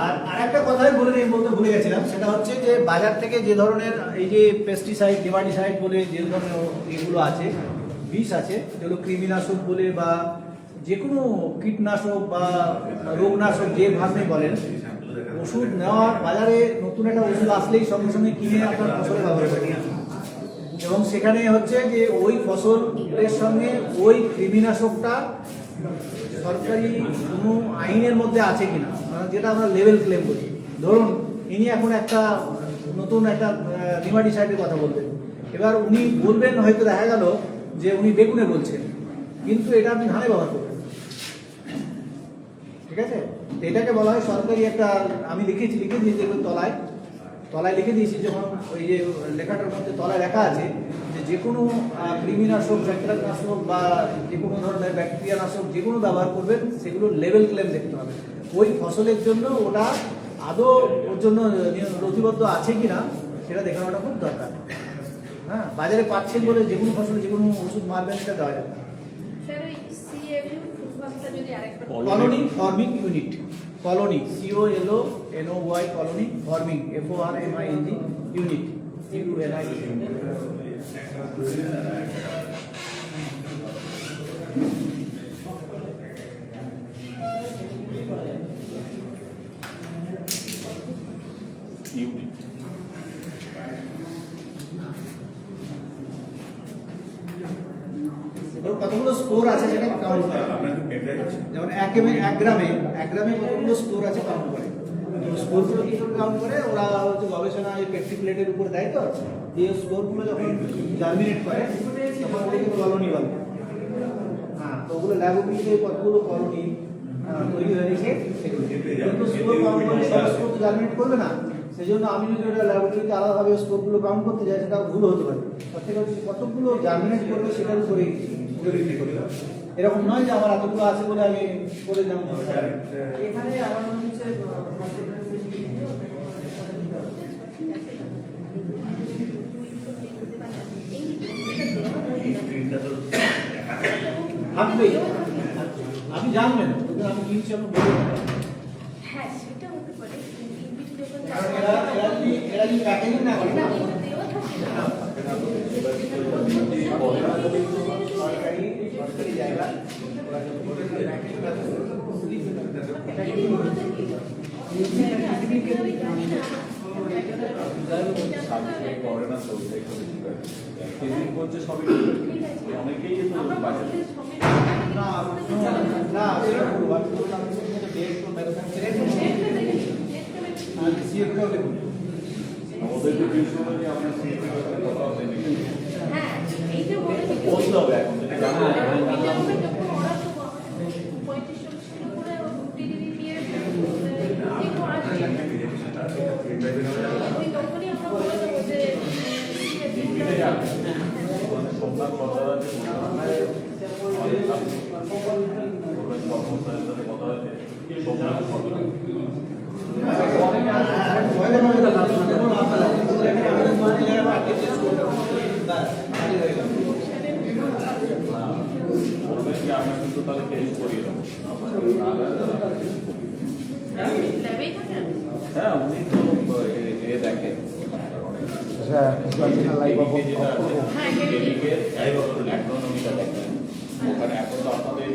আর আরেকটা কথাই বলতে ভুলে গেছিলাম, সেটা হচ্ছে যে বাজার থেকে যে ধরনের এই যে পেস্টিসাইড, নেমাটিসাইড বলে যে ধরনের এগুলো আছে, বিষ আছে, যেগুলো কৃমিনাশক বলে বা যে কোনো কীটনাশক বা রোগনাশক যে ভাবে বলেন, ওষুধ নেওয়ার বাজারে নতুন একটা ওষুধ আসলেই সঙ্গে সঙ্গে কিনে আপনার ফসলে ব্যবহার করেন, এবং সেখানে হচ্ছে যে ওই ফসলের সঙ্গে ওই কৃমিনাশকটা সরকারি কোনো আইনের মধ্যে আছে কিনা, যেটা আমরা লেভেল ক্লেম করি। ধরুন ইনি এখন একটা নতুন একটা নেমাটিসাইডের কথা বলবেন, এবার উনি বলবেন, হয়তো দেখা গেল যে উনি বেগুনে বলছেন, কিন্তু এটা আপনি ধানে ব্যবহার করবেন। ঠিক আছে, তো এটাকে বলা হয় সরকারি একটা, আমি লিখে দিয়েছি এগুলো তলায় লিখে দিয়েছি, যখন ওই যে লেখাটার মধ্যে তলায় লেখা আছে যে কোনো কৃমিনাশক, ব্যাকটেরিয়ানাশক বা যে কোনো ধরনের ব্যাকটেরিয়ানাশক যে কোনো ব্যবহার করবেন সেগুলো লেভেল ক্লেম দেখতে হবে। ওই ফসলের জন্য ওটা আদৌ ওর জন্য নথিবদ্ধ আছে কিনা সেটা দেখানোটা খুব দরকার। হ্যাঁ, বাজারে পাচ্ছেন বলে যে কোনো ফসলে যে কোনো ওষুধ মারবেন সেটা দেওয়া যাবে না। স্যার ওই সিএফইউ ফুল ফর্মটা যদি আরেকবার colony forming unit, colony COLONY colony forming FORMING unit UNIT। Unit ওর কতগুলো স্কোর আছে সেটা কাউন্ট করে। আপনার কি পেনড্রাইভ আছে? যেমন এক গ্রামে কতগুলো স্কোর আছে কাউন্ট করে। স্কোরগুলো কি করে কাউন্ট করে, ওরা হচ্ছে গবেষণা এই পেট্রি প্লেটের উপর দেয়, তো এই স্কোরগুলো যখন জার্মিনেট করে তখন ওদেরকে কলোনি বলে। হ্যাঁ, তো ওগুলো ল্যাবগুলিতে কতগুলো কলোনি তৈরি হয়েছে সেগুলো, কিন্তু স্কোর কাউন্ট করে সব স্কোর তো জার্মিনেট করবে না। সেই জন্য আমি যদি ওটা ল্যাবরেটরিতে আলাদাভাবে স্কোরগুলো কাউন্ট করতে যাই সেটা ভুল হতে পারে। তার থেকে হচ্ছে কতগুলো জার্মিনেট করবে সেটার উপরেই ভিত্তি করতে হবে। এরকম নয় যে আমার এতগুলো আছে বলে আমি করে দিলাম। এখানে আমার মনে হচ্ছে এই স্ক্রিনটা তো থাকবেই, আপনি জানবেন, কিন্তু আমি কি হিসাবে বলবো না। হ্যাঁ সেটা হতে পারে, কিন্তু ইনভিট যখন কারণ এরা যদি প্যাকেজিং না করে না, দেওয়া থাকে না। সরকারি জায়গা ওরা যখন প্যাকেজিং না করে, এটা কিন্তু করে না তো কেজিং করছে সবই অনেকেই তো বাজারে না না সেটা বলবো, আমি বললাম ডেট টু ম্যানুফ্যাকচারিং আর সিএফটাও দেখুন। ওদের তো কিছু মানে আপনার কথা হবে হ্যাঁ এইটা বলে দিতে বলতে হবে এখন যদি জানা যখন ওরা তো 35-40 কিলো করে টিডিপি দিয়ে করা যায়, ওই তখনই আমরা বলে দেবো যে সোমনাথ কথা আছে কথা আছে সোমনাথ আমরা কিন্তু তাহলে চেঞ্জ করিয়ে দেবো ল্যাবেই থাকেন। হ্যাঁ উনি তো এ দেখেন হ্যাঁ একদম দেখেন ওখানে এখন তো আপনাদের